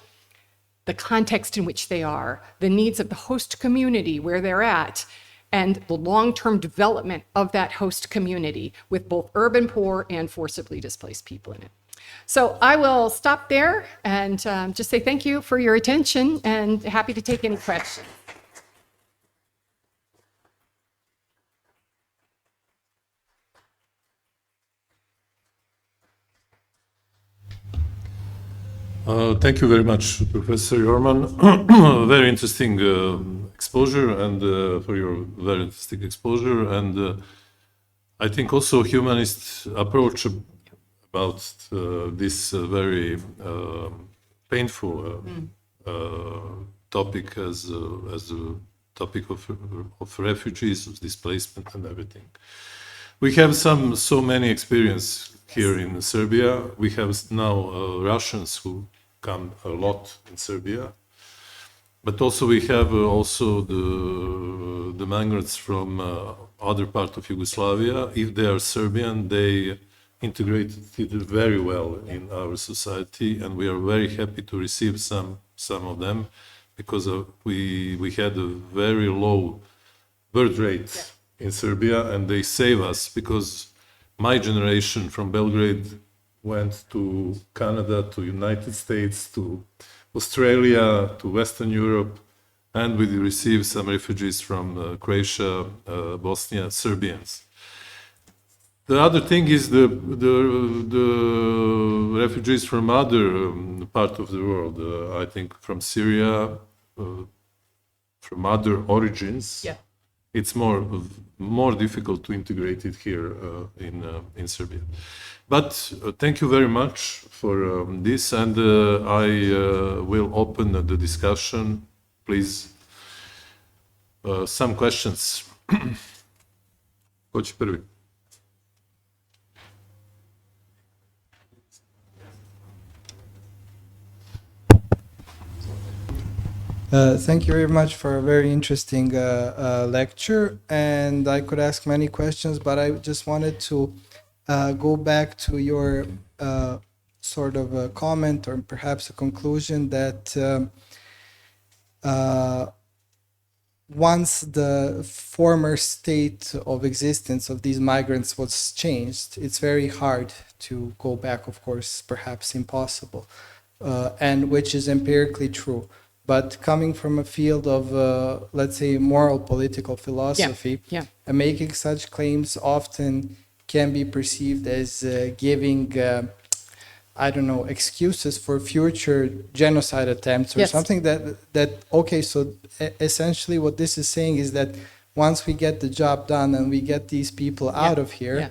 the context in which they are, the needs of the host community where they're at, and the long-term development of that host community with both urban poor and forcibly displaced people in it. So I will stop there and just say thank you for your attention and happy to take any questions. Thank you very much, Professor Jorman. Very interesting exposure, and for your very interesting exposure, and I think also humanist approach about this very painful topic as a topic of refugees, of displacement, and everything. We have so many experience here in Serbia. We have now Russians who come a lot in Serbia, but also we have also the migrants from other part of Yugoslavia. If they are Serbian, they integrated very well in our society, and we are very happy to receive some of them, because we had a very low birth rate in Serbia, and they save us, because my generation from Belgrade went to Canada, to United States, to Australia, to Western Europe, and we received some refugees from Croatia, Bosnia, Serbians. The other thing is the refugees from other part of the world, I think from Syria, from other origins. Yeah. It's more difficult to integrate it here in Serbia. But thank you very much for this, and I will open the discussion. Please, some questions. Ko će prvi? Thank you very much for a very interesting lecture, and I could ask many questions, but I just wanted to go back to your sort of a comment, or perhaps a conclusion, that once the former state of existence of these migrants was changed, it's very hard to go back, of course, perhaps impossible, and which is empirically true. But coming from a field of, let's say, moral political philosophy, and making such claims often can be perceived as giving, I don't know, excuses for future genocide attempts, or something that, okay, so essentially what this is saying is that once we get the job done and we get these people out of here,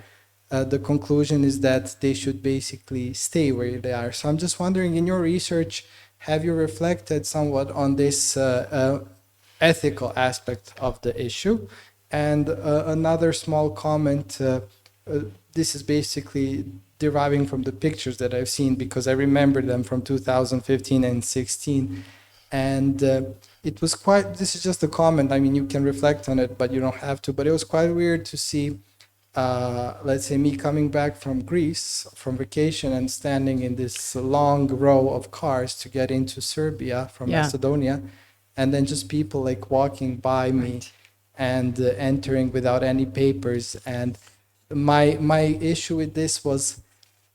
the conclusion is that they should basically stay where they are. So I'm just wondering, in your research, have you reflected somewhat on this ethical aspect of the issue? And another small comment, this is basically deriving from the pictures that I've seen, because I remember them from 2015 and 16. And it was quite, this is just a comment, I mean, you can reflect on it, but you don't have to. But it was quite weird to see, let's say, me coming back from Greece from vacation and standing in this long row of cars to get into Serbia from Macedonia, and then just people like walking by me and entering without any papers. And my issue with this was,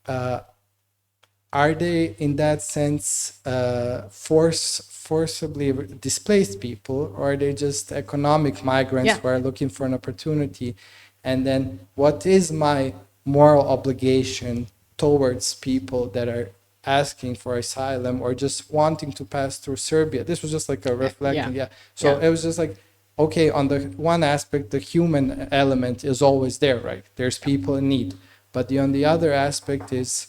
are they in that sense forcibly displaced people, or are they just economic migrants who are looking for an opportunity? And then what is my moral obligation towards people that are asking for asylum or just wanting to pass through Serbia? This was just like a reflection. So it was just like, okay, on the one aspect, the human element is always there, right? There's people in need. But on the other aspect is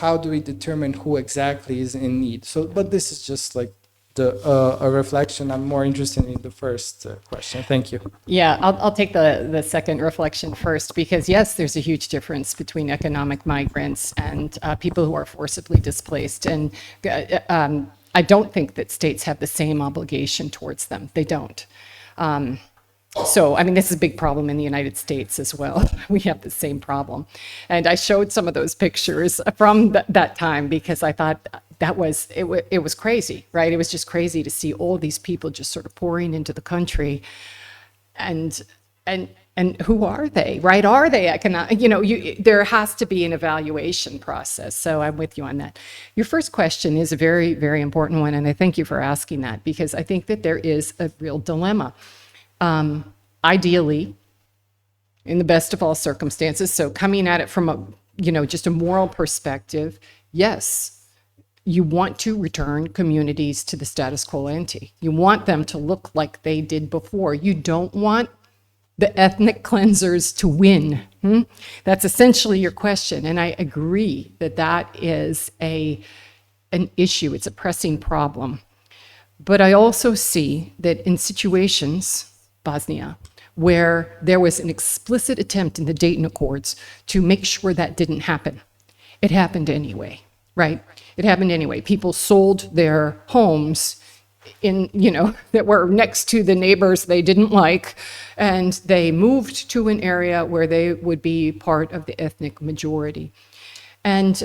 how do we determine who exactly is in need? So, but this is just like a reflection. I'm more interested in the first question. Thank you. Yeah, I'll take the second reflection first, because yes, there's a huge difference between economic migrants and people who are forcibly displaced. And I don't think that states have the same obligation towards them. They don't. So, I mean, this is a big problem in the United States as well. We have the same problem. And I showed some of those pictures from that time because I thought that was, it was crazy, right? It was just crazy to see all these people just sort of pouring into the country. And who are they, right? Are they economic? You know, there has to be an evaluation process. So I'm with you on that. Your first question is a very, very important one. And I thank you for asking that because I think that there is a real dilemma. Ideally, in the best of all circumstances, so coming at it from a, you know, just a moral perspective, yes, you want to return communities to the status quo ante. You want them to look like they did before. You don't want the ethnic cleansers to win. That's essentially your question. And I agree that that is an issue. It's a pressing problem. But I also see that in situations, Bosnia, where there was an explicit attempt in the Dayton Accords to make sure that didn't happen. It happened anyway, right? It happened anyway. People sold their homes in, you know, that were next to the neighbors they didn't like, and they moved to an area where they would be part of the ethnic majority. And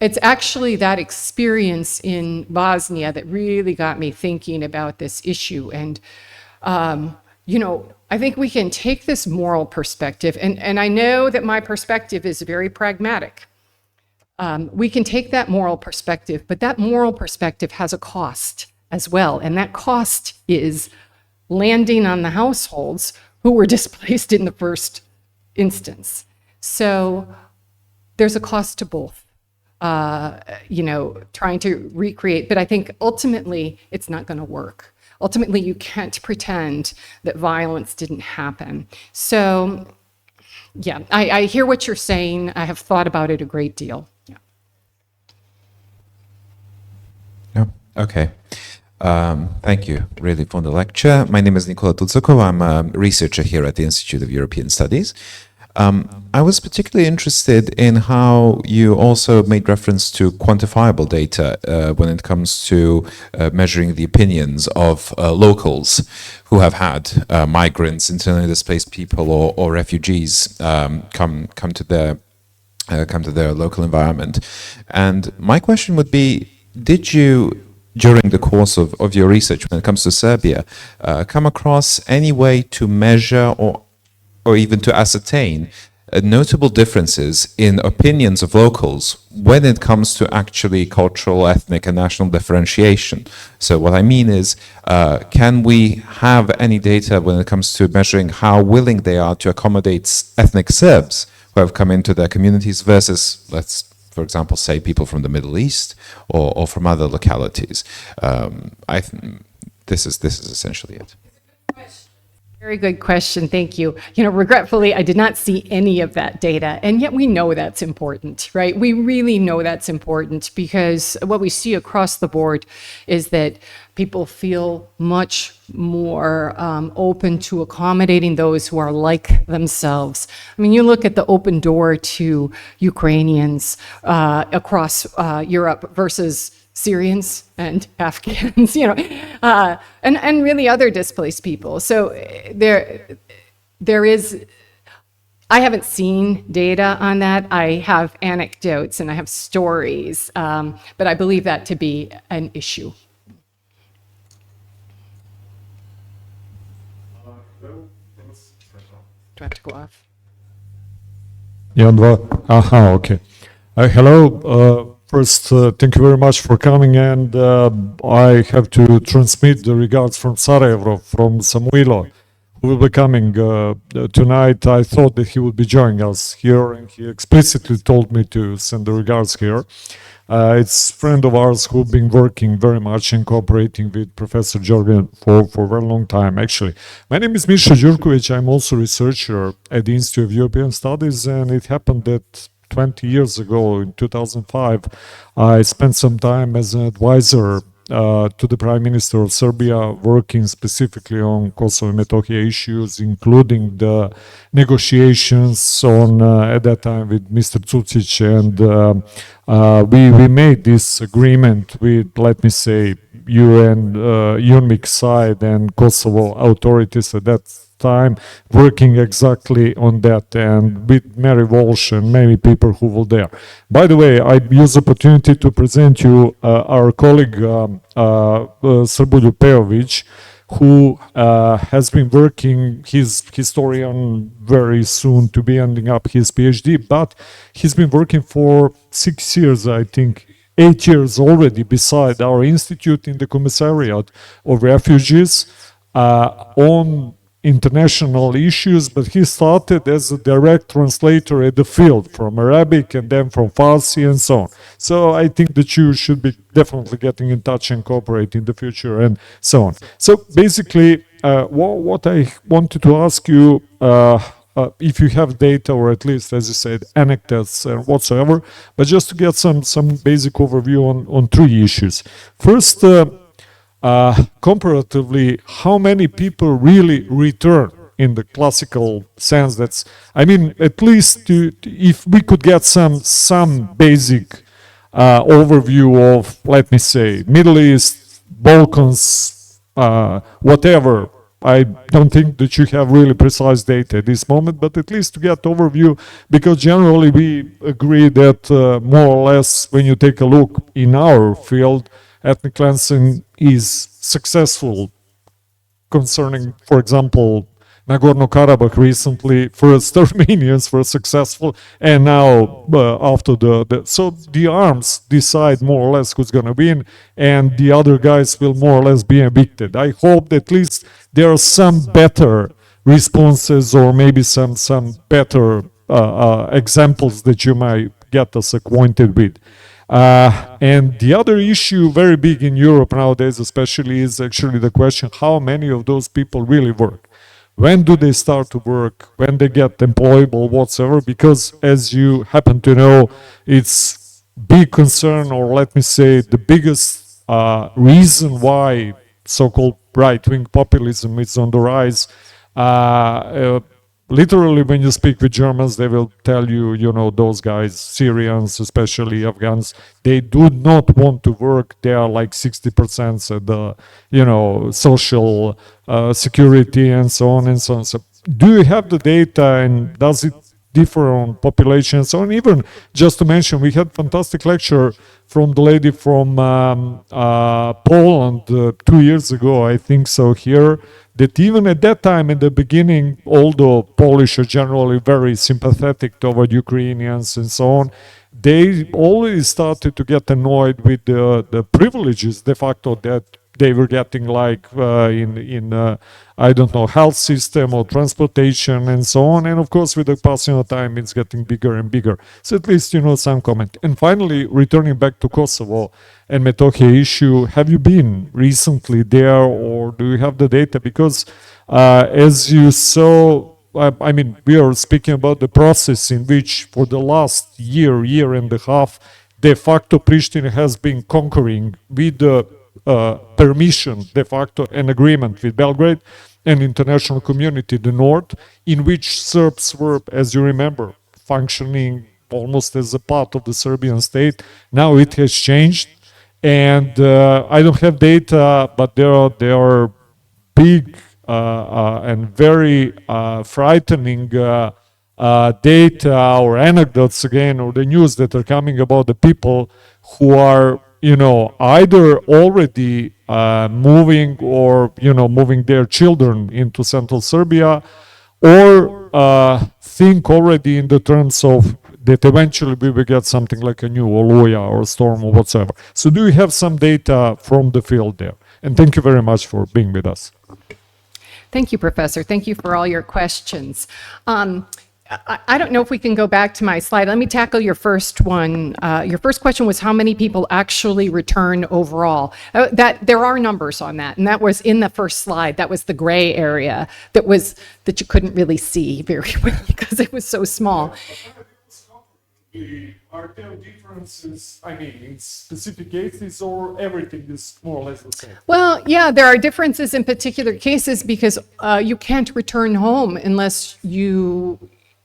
it's actually that experience in Bosnia that really got me thinking about this issue. And you know, I think we can take this moral perspective, and I know that my perspective is very pragmatic. We can take that moral perspective, but that moral perspective has a cost as well, and that cost is landing on the households who were displaced in the first instance. So there's a cost to both, you know, trying to recreate, but I think ultimately it's not going to work. Ultimately, you can't pretend that violence didn't happen. So, yeah, I hear what you're saying. I have thought about it a great deal. Yeah. Yeah. Okay. Thank you, really, for the lecture. My name is Nikola Tucakov. I'm a researcher here at the Institute of European Studies. I was particularly interested in how you also made reference to quantifiable data when it comes to measuring the opinions of locals who have had migrants, internally displaced people, or refugees come to their local environment. And my question would be: did you, during the course of your research, when it comes to Serbia, come across any way to measure or even to ascertain notable differences in opinions of locals when it comes to actually cultural, ethnic, and national differentiation? So what I mean is, can we have any data when it comes to measuring how willing they are to accommodate ethnic Serbs who have come into their communities versus, let's, for example, say people from the Middle East or from other localities? This is essentially it. Very good question, thank you. You know, regretfully, I did not see any of that data, and yet we know that's important, right? We really know that's important because what we see across the board is that people feel much more open to accommodating those who are like themselves. I mean, you look at the open door to Ukrainians across Europe versus Syrians and Afghans, you know, and really other displaced people. So there is, I haven't seen data on that. I have anecdotes and I have stories, but I believe that to be an issue. Do I have to go off? Okay. Hello. First, thank you very much for coming, and I have to transmit the regards from Sarajevo, from Samuilo, who will be coming tonight. I thought that he would be joining us here, and he explicitly told me to send the regards here. It's a friend of ours who's been working very much and cooperating with Professor Jorgen for a very long time, actually. My name is Misha Đurković. I'm also a researcher at the Institute of European Studies, and it happened that 20 years ago, in 2005, I spent some time as an advisor to the Prime Minister of Serbia, working specifically on Kosovo and Metohija issues, including the negotiations on at that time with Mr. Cucic, and we made this agreement with, let me say, UN, UNMIC side and Kosovo authorities at that time working exactly on that, and with Mary Walsh and many people who were there. By the way, I use the opportunity to present you our colleague Srbulju Pejović, who has been working, he's historian, very soon to be ending up his PhD, but he's been working for 6 years, I think, 8 years already beside our institute in the Commissariat of Refugees on international issues, but he started as a direct translator at the field from Arabic and then from Farsi and so on. So I think that you should be definitely getting in touch and cooperate in the future and so on. So basically, what I wanted to ask you, if you have data, or at least, as you said, anecdotes whatsoever, but just to get some basic overview on 3 issues. First, comparatively, how many people really return in the classical sense? That's, I mean, at least if we could get some basic overview of, let me say, Middle East, Balkans, whatever. I don't think that you have really precise data at this moment, but at least to get overview, because generally we agree that more or less when you take a look in our field, ethnic cleansing is successful concerning, for example, Nagorno-Karabakh recently. First Armenians were successful, and now after so the arms decide more or less who's going to win, and the other guys will more or less be evicted. I hope that at least there are some better responses, or maybe some better examples that you might get us acquainted with. And the other issue, very big in Europe nowadays especially, is actually the question how many of those people really work. When do they start to work? When they get employable, whatsoever? Because as you happen to know, it's big concern, or let me say the biggest reason why so-called right-wing populism is on the rise. Literally, when you speak with Germans, they will tell you, you know, those guys, Syrians, especially Afghans, they do not want to work. They are like 60% at the, you know, social security and so on and so on. So do you have the data, and does it differ on population and so on? Even just to mention, we had fantastic lecture from the lady from Poland 2 years ago, I think so, here, that even at that time, in the beginning, although Polish are generally very sympathetic toward Ukrainians and so on, they already started to get annoyed with the privileges de facto that they were getting, like in I don't know, health system or transportation and so on. And of course, with the passing of time, it's getting bigger and bigger. So at least, you know, some comment. And finally, returning back to Kosovo and Metohija issue, have you been recently there, or do you have the data? Because as you saw, I mean, we are speaking about the process in which for the last year and a half, de facto Pristina has been conquering with the permission, de facto, an agreement with Belgrade and international community, the North, in which Serbs were, as you remember, functioning almost as a part of the Serbian state. Now it has changed, and I don't have data, but there are big and very frightening data or anecdotes again, or the news that are coming about the people who are, you know, either already moving, or, you know, moving their children into central Serbia, or think already in the terms of that eventually we will get something like a new Oluja or storm or whatsoever. So do you have some data from the field there? And thank you very much for being with us. Thank you, Professor. Thank you for all your questions. I don't know if we can go back to my slide. Let me tackle your first one. Your first question was how many people actually return overall. That there are numbers on that, and that was in the first slide. That was the gray area that you couldn't really see very well because it was so small. Are there differences, I mean, in specific cases, or everything is more or less the same? Well, yeah, there are differences in particular cases because you can't return home unless you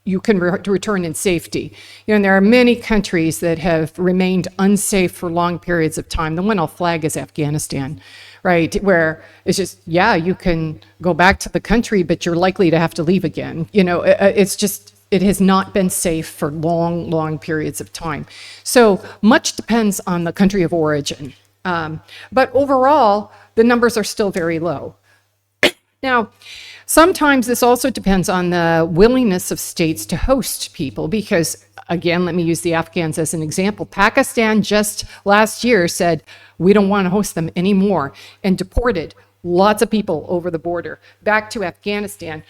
you can return in safety. And there are many countries that have remained unsafe for long periods of time. The one I'll flag is Afghanistan, right? Where it's just, yeah, you can go back to the country, but you're likely to have to leave again. It's just, it has not been safe for long, long periods of time. So much depends on the country of origin. But overall, the numbers are still very low. Now, sometimes this also depends on the willingness of states to host people because, again, let me use the Afghans as an example. Pakistan just last year said, we don't want to host them anymore, and deported lots of people over the border back to Afghanistan,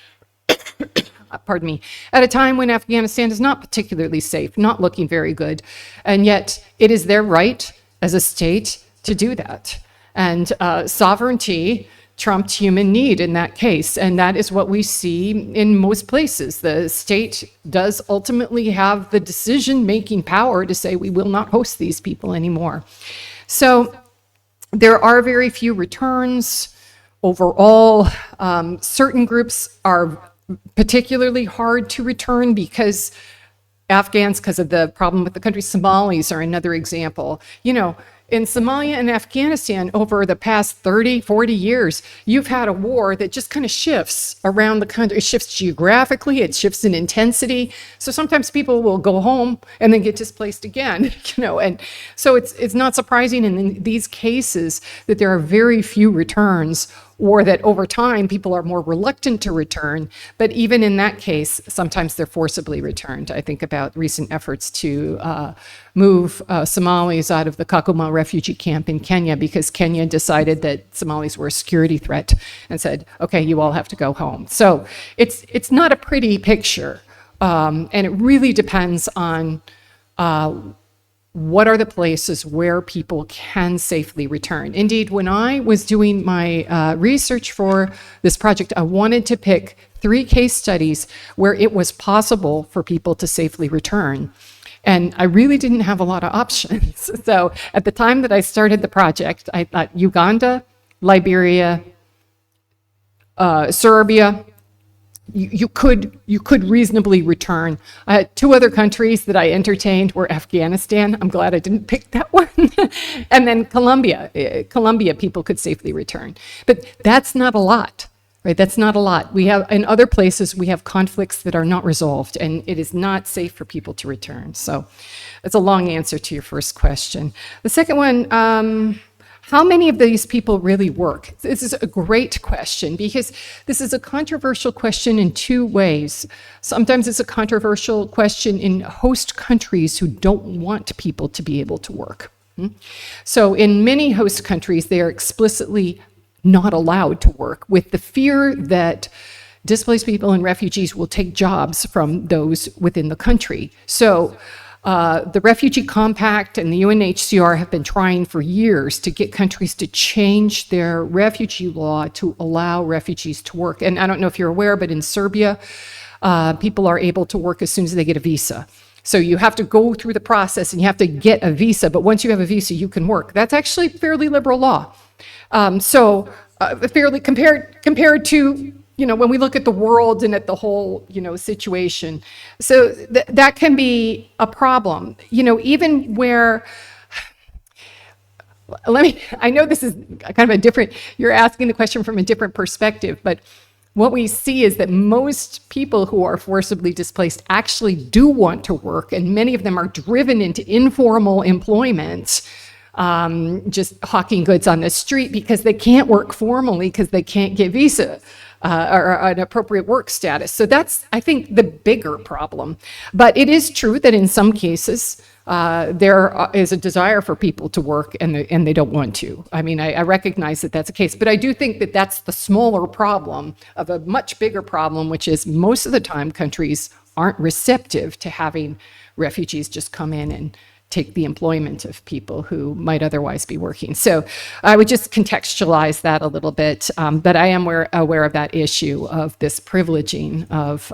pardon me, at a time when Afghanistan is not particularly safe, not looking very good, and yet it is their right as a state to do that. And sovereignty trumped human need in that case. And that is what we see in most places. The state does ultimately have the decision-making power to say, we will not host these people anymore. So there are very few returns. Overall, certain groups are particularly hard to return because Afghans, because of the problem with the country, Somalis are another example. In Somalia and Afghanistan, over the past 30, 40 years, you've had a war that just kind of shifts around the country. It shifts geographically, it shifts in intensity. So sometimes people will go home and then get displaced again, and so it's not surprising in these cases that there are very few returns, or that over time people are more reluctant to return. But even in that case, sometimes they're forcibly returned. I think about recent efforts to move Somalis out of the Kakuma refugee camp in Kenya because Kenya decided that Somalis were a security threat and said, okay, you all have to go home. So it's not a pretty picture. And it really depends on what are the places where people can safely return. Indeed, when I was doing my research for this project, I wanted to pick 3 case studies where it was possible for people to safely return. And I really didn't have a lot of options. So at the time that I started the project, I thought Uganda, Liberia, Serbia, you could reasonably return. 2 other countries that I entertained were Afghanistan. I'm glad I didn't pick that one. And then Colombia. Colombia, people could safely return. But that's not a lot, right? That's not a lot. We have, in other places, we have conflicts that are not resolved, and it is not safe for people to return. So that's a long answer to your first question. The second one, how many of these people really work? This is a great question because this is a controversial question in 2 ways. Sometimes it's a controversial question in host countries who don't want people to be able to work. So in many host countries, they are explicitly not allowed to work with the fear that displaced people and refugees will take jobs from those within the country. So the Refugee Compact and the UNHCR have been trying for years to get countries to change their refugee law to allow refugees to work. And I don't know if you're aware, but in Serbia, people are able to work as soon as they get a visa. So you have to go through the process and you have to get a visa, but once you have a visa, you can work. That's actually fairly liberal law. Fairly compared to, when we look at the world and at the whole, situation. So that can be a problem, even where, I know this is kind of a different, you're asking the question from a different perspective, but what we see is that most people who are forcibly displaced actually do want to work, and many of them are driven into informal employment, just hawking goods on the street because they can't work formally because they can't get visa or an appropriate work status. So that's, I think, the bigger problem. But it is true that in some cases, there is a desire for people to work and they don't want to. I mean, I recognize that that's a case, but I do think that that's the smaller problem of a much bigger problem, which is most of the time countries aren't receptive to having refugees just come in and take the employment of people who might otherwise be working. So I would just contextualize that a little bit, but I am aware of that issue of this privileging of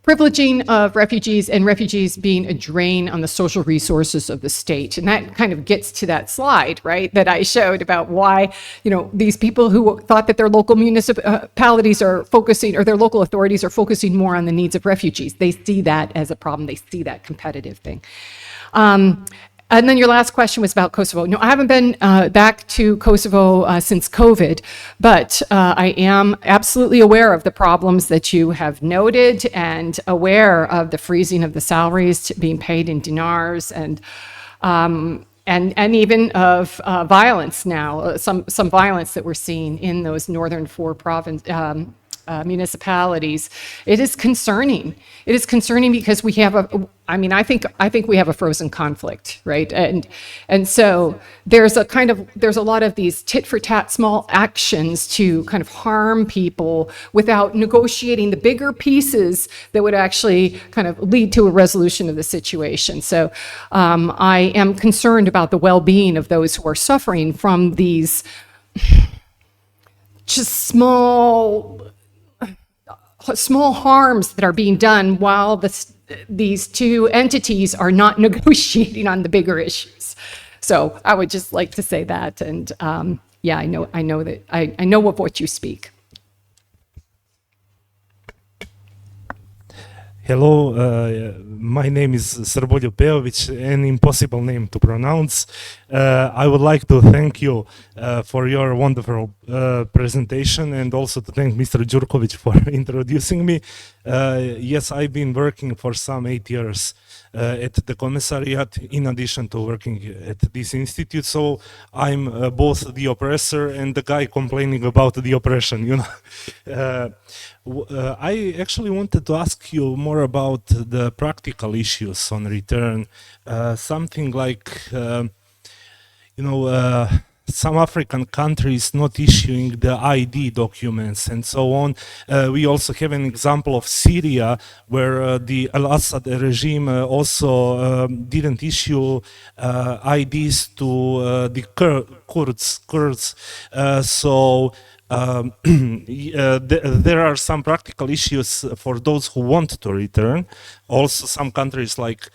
privileging of refugees and refugees being a drain on the social resources of the state. And that kind of gets to that slide, right, that I showed about why, these people who thought that their local municipalities are focusing, or their local authorities are focusing more on the needs of refugees. They see that as a problem. They see that competitive thing. And then your last question was about Kosovo. No, I haven't been back to Kosovo since COVID, but I am absolutely aware of the problems that you have noted and aware of the freezing of the salaries being paid in dinars and even of violence now, some violence that we're seeing in those northern four municipalities. It is concerning. It is concerning because we have I think we have a frozen conflict, right? And so there's a lot of these tit for tat small actions to kind of harm people without negotiating the bigger pieces that would actually kind of lead to a resolution of the situation. So I am concerned about the well-being of those who are suffering from these just small harms that are being done while these two entities are not negotiating on the bigger issues. So I would just like to say that, and I know of what you speak. Hello, my name is Srboljo Pejović, an impossible name to pronounce. I would like to thank you for your wonderful presentation, and also to thank Mr. Đurković for introducing me. Yes, I've been working for some 8 years at the commissariat, in addition to working at this institute. So I'm both the oppressor and the guy complaining about the oppression, I actually wanted to ask you more about the practical issues on return. Something like, some African countries not issuing the ID documents and so on. We also have an example of Syria, where the Al-Assad regime also didn't issue IDs to the Kurds. There are some practical issues for those who want to return. Also, some countries like,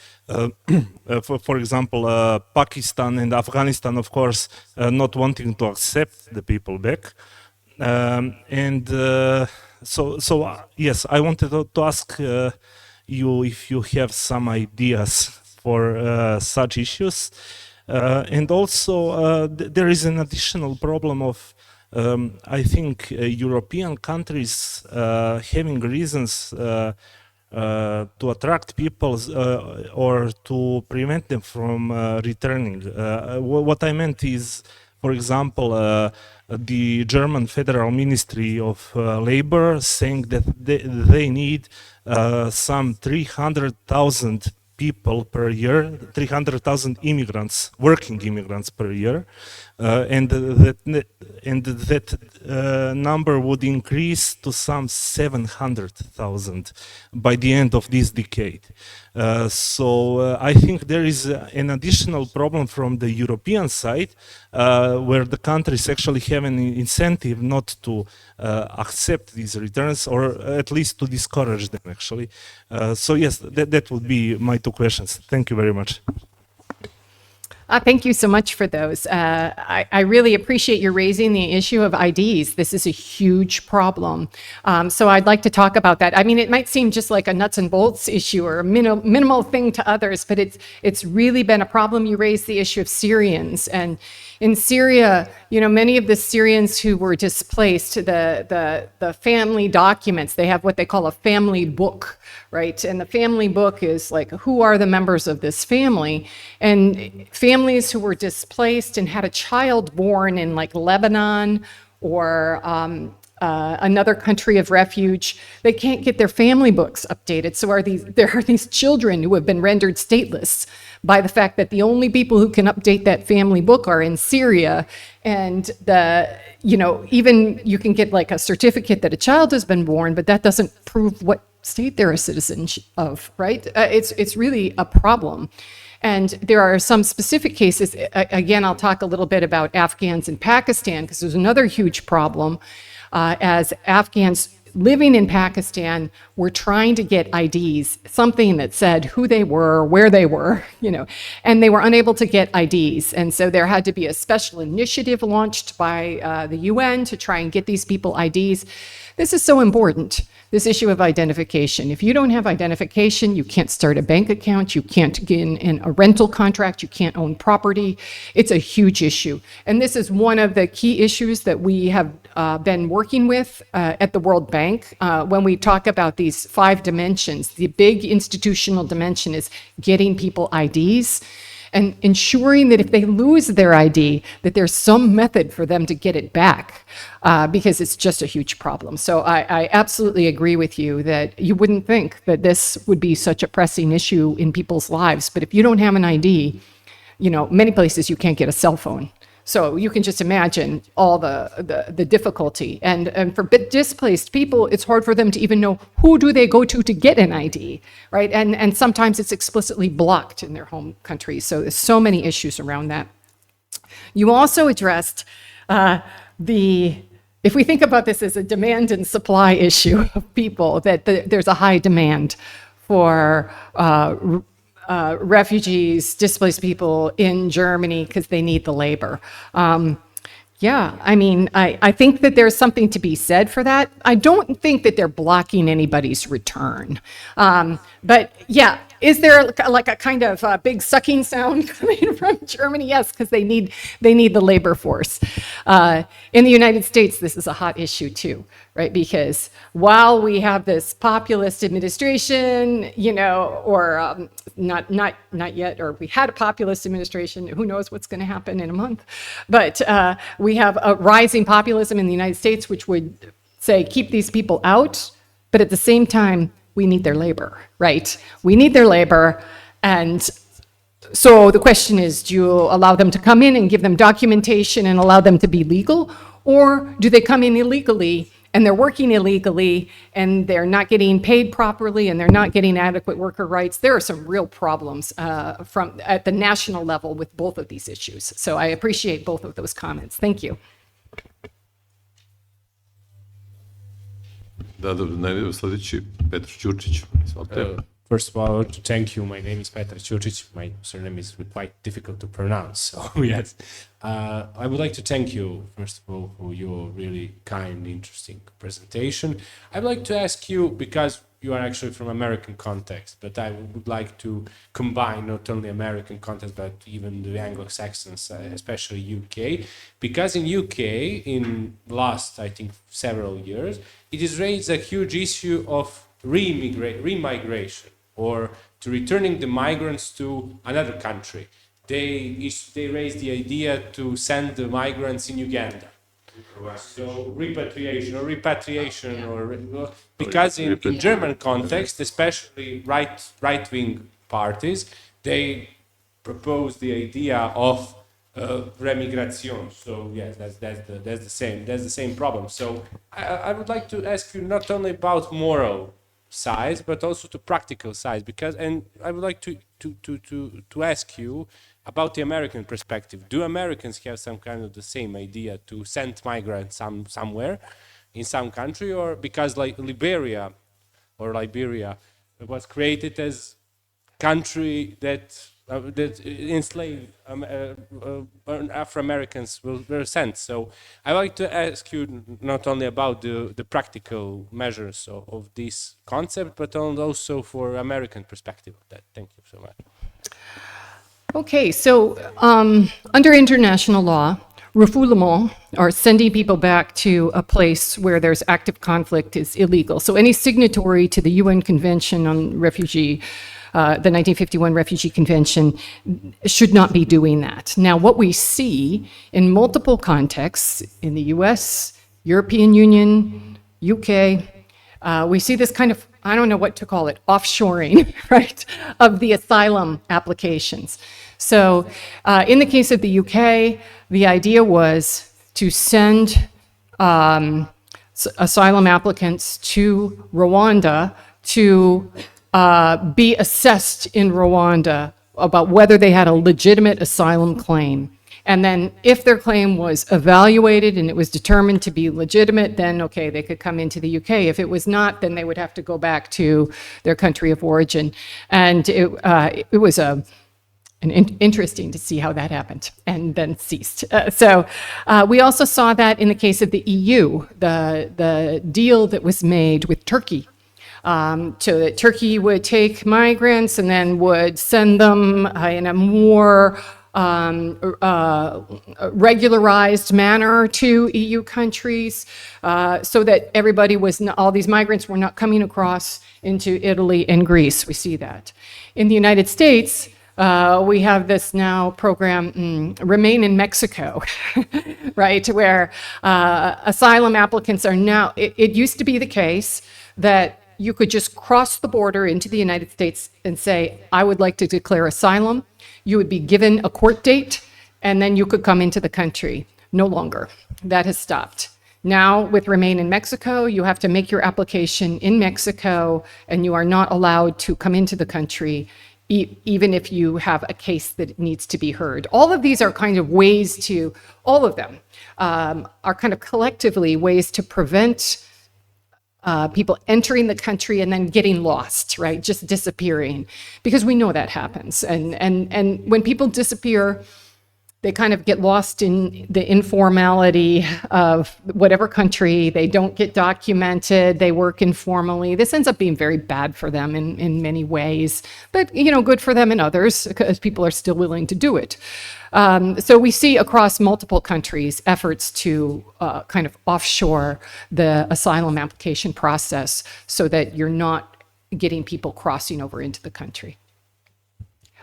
for example, Pakistan and Afghanistan, of course, not wanting to accept the people back. Yes, I wanted to ask you if you have some ideas for such issues. And also, there is an additional problem of I think European countries having reasons to attract people or to prevent them from returning. What I meant is, for example, the German Federal Ministry of Labor saying that they need some 300,000 people per year, 300,000 immigrants, working immigrants per year, and that number would increase to some 700,000 by the end of this decade. So I think there is an additional problem from the European side, where the countries actually have an incentive not to accept these returns, or at least to discourage them, actually. So yes, that would be my two questions. Thank you very much. Thank you so much for those. I really appreciate you raising the issue of IDs. This is a huge problem. So I'd like to talk about that. I mean, it might seem just like a nuts and bolts issue or a minimal thing to others, but it's really been a problem. You raised the issue of Syrians. And in Syria, many of the Syrians who were displaced, the family documents, they have what they call a family book, right? And the family book is like, who are the members of this family? And families who were displaced and had a child born in like Lebanon or another country of refuge, they can't get their family books updated. So there are these children who have been rendered stateless by the fact that the only people who can update that family book are in Syria. And even you can get like a certificate that a child has been born, but that doesn't prove what state they're a citizen of, right? It's really a problem. And there are some specific cases. Again, I'll talk a little bit about Afghans in Pakistan, because there's another huge problem. As Afghans living in Pakistan were trying to get IDs, something that said who they were, where they were, and they were unable to get IDs. And so there had to be a special initiative launched by the UN to try and get these people IDs. This is so important, this issue of identification. If you don't have identification, you can't start a bank account, you can't get in a rental contract, you can't own property. It's a huge issue. And this is one of the key issues that we have been working with at the World Bank. When we talk about these 5 dimensions, the big institutional dimension is getting people IDs and ensuring that if they lose their ID, that there's some method for them to get it back, because it's just a huge problem. So I absolutely agree with you that you wouldn't think that this would be such a pressing issue in people's lives, but if you don't have an ID, many places you can't get a cell phone. So you can just imagine all the difficulty. And for displaced people, it's hard for them to even know who do they go to get an ID, right? And sometimes it's explicitly blocked in their home country. So there's so many issues around that. You also addressed if we think about this as a demand and supply issue of people, that there's a high demand for refugees, displaced people in Germany because they need the labor. Yeah, I mean, I think that there's something to be said for that. I don't think that they're blocking anybody's return. But yeah, is there like a kind of big sucking sound coming from Germany? Yes, because they need the labor force. In the United States, this is a hot issue too, right? Because while we have this populist administration, or not yet, or we had a populist administration, who knows what's going to happen in a month? But we have a rising populism in the United States, which would say keep these people out, but at the same time, we need their labor, right? We need their labor, and so the question is, do you allow them to come in and give them documentation and allow them to be legal, or do they come in illegally and they're working illegally and they're not getting paid properly and they're not getting adequate worker rights? There are some real problems at the national level with both of these issues. So I appreciate both of those comments. Thank you. Sljedeći, Petar Ćurčić. First of all, I want to thank you. My name is Petar Ćurčić. My surname is quite difficult to pronounce. So yes, I would like to thank you, first of all, for your really kind, interesting presentation. I would like to ask you, because you are actually from American context, but I would like to combine not only American context, but even the Anglo-Saxons, especially UK, because in UK, in last, I think, several years, it has raised a huge issue of remigration, or to returning the migrants to another country. They raised the idea to send the migrants in Uganda. So repatriation, because in German context, especially right-wing parties, they propose the idea of remigration. So yes, that's the same problem. So I would like to ask you not only about moral side, but also to practical side, and I would like to ask you about the American perspective. Do Americans have some kind of the same idea to send migrants somewhere in some country, or because like Liberia was created as country that enslaved Afro-Americans were sent. So I like to ask you not only about the practical measures of this concept, but also for American perspective of that. Thank you so much. Okay, so under international law, refoulement, or sending people back to a place where there's active conflict, is illegal. So any signatory to the UN Convention on Refugee, the 1951 Refugee Convention, should not be doing that. Now, what we see in multiple contexts, in the US, European Union, UK, we see this kind of, I don't know what to call it, offshoring, right, of the asylum applications. So in the case of the UK, the idea was to send asylum applicants to Rwanda to be assessed in Rwanda about whether they had a legitimate asylum claim. And then if their claim was evaluated and it was determined to be legitimate, then okay, they could come into the UK. If it was not, then they would have to go back to their country of origin. And it was interesting to see how that happened and then ceased. We also saw that in the case of the EU, the deal that was made with Turkey. So that Turkey would take migrants and then would send them in a more regularized manner to EU countries, so that everybody all these migrants were not coming across into Italy and Greece. We see that. In the United States, we have this now program, Remain in Mexico, right, where asylum applicants are now, it used to be the case that you could just cross the border into the United States and say, I would like to declare asylum. You would be given a court date, and then you could come into the country. No longer. That has stopped. Now, with Remain in Mexico, you have to make your application in Mexico, and you are not allowed to come into the country, even if you have a case that needs to be heard. All of these are kind of ways to, all of them are kind of collectively ways to prevent people entering the country and then getting lost, right? Just disappearing, because we know that happens. And when people disappear, they kind of get lost in the informality of whatever country. They don't get documented. They work informally. This ends up being very bad for them in many ways, but good for them in others, because people are still willing to do it. So we see across multiple countries efforts to kind of offshore the asylum application process so that you're not getting people crossing over into the country.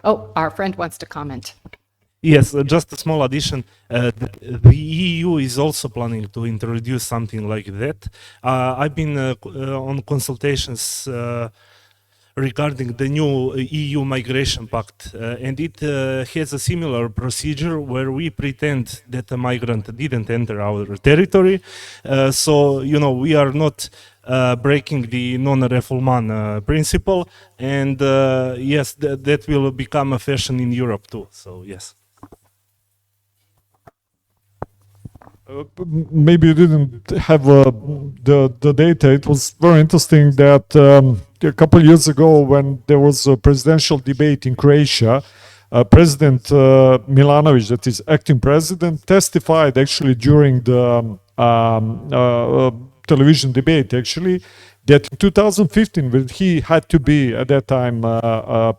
Oh, our friend wants to comment. Yes, just a small addition. The EU is also planning to introduce something like that. I've been on consultations regarding the new EU Migration Pact, and it has a similar procedure where we pretend that a migrant didn't enter our territory. So, we are not breaking the non-refoulement principle, and yes, that will become a fashion in Europe too, so yes. Maybe you didn't have the data. It was very interesting that a couple of years ago, when there was a presidential debate in Croatia, President Milanović, that is acting president, testified actually during the television debate, actually, that in 2015, when he had to be at that time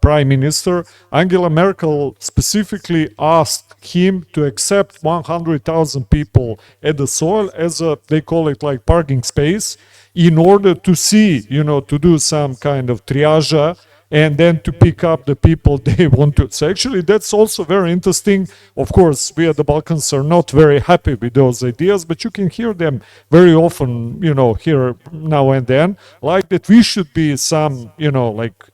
prime minister, Angela Merkel specifically asked him to accept 100,000 people at the soil as a, they call it like parking space, in order to see, to do some kind of triage and then to pick up the people they want to. So actually that's also very interesting. Of course, we at the Balkans are not very happy with those ideas, but you can hear them very often, here now and then, like that we should be some, like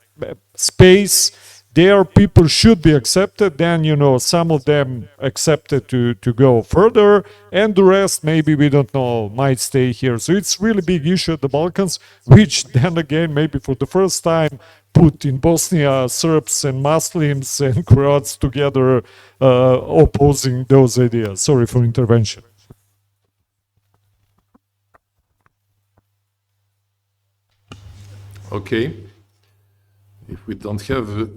space there, people should be accepted, then, some of them accepted to go further, and the rest, maybe, we don't know, might stay here. So it's really big issue at the Balkans, which then again, maybe for the first time, put in Bosnia Serbs and Muslims and Croats together opposing those ideas. Sorry for intervention. Okay. If we don't have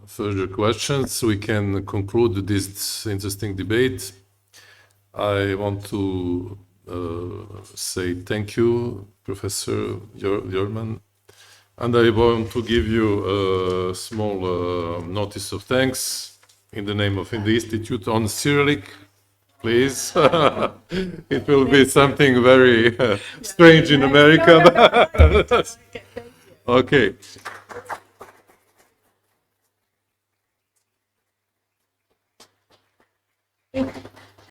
further questions, we can conclude this interesting debate. I want to say thank you, Professor Јормен, and I want to give you a small notice of thanks in the name of the Institute on Cyrillic, please. It will be something very strange in America. Okay.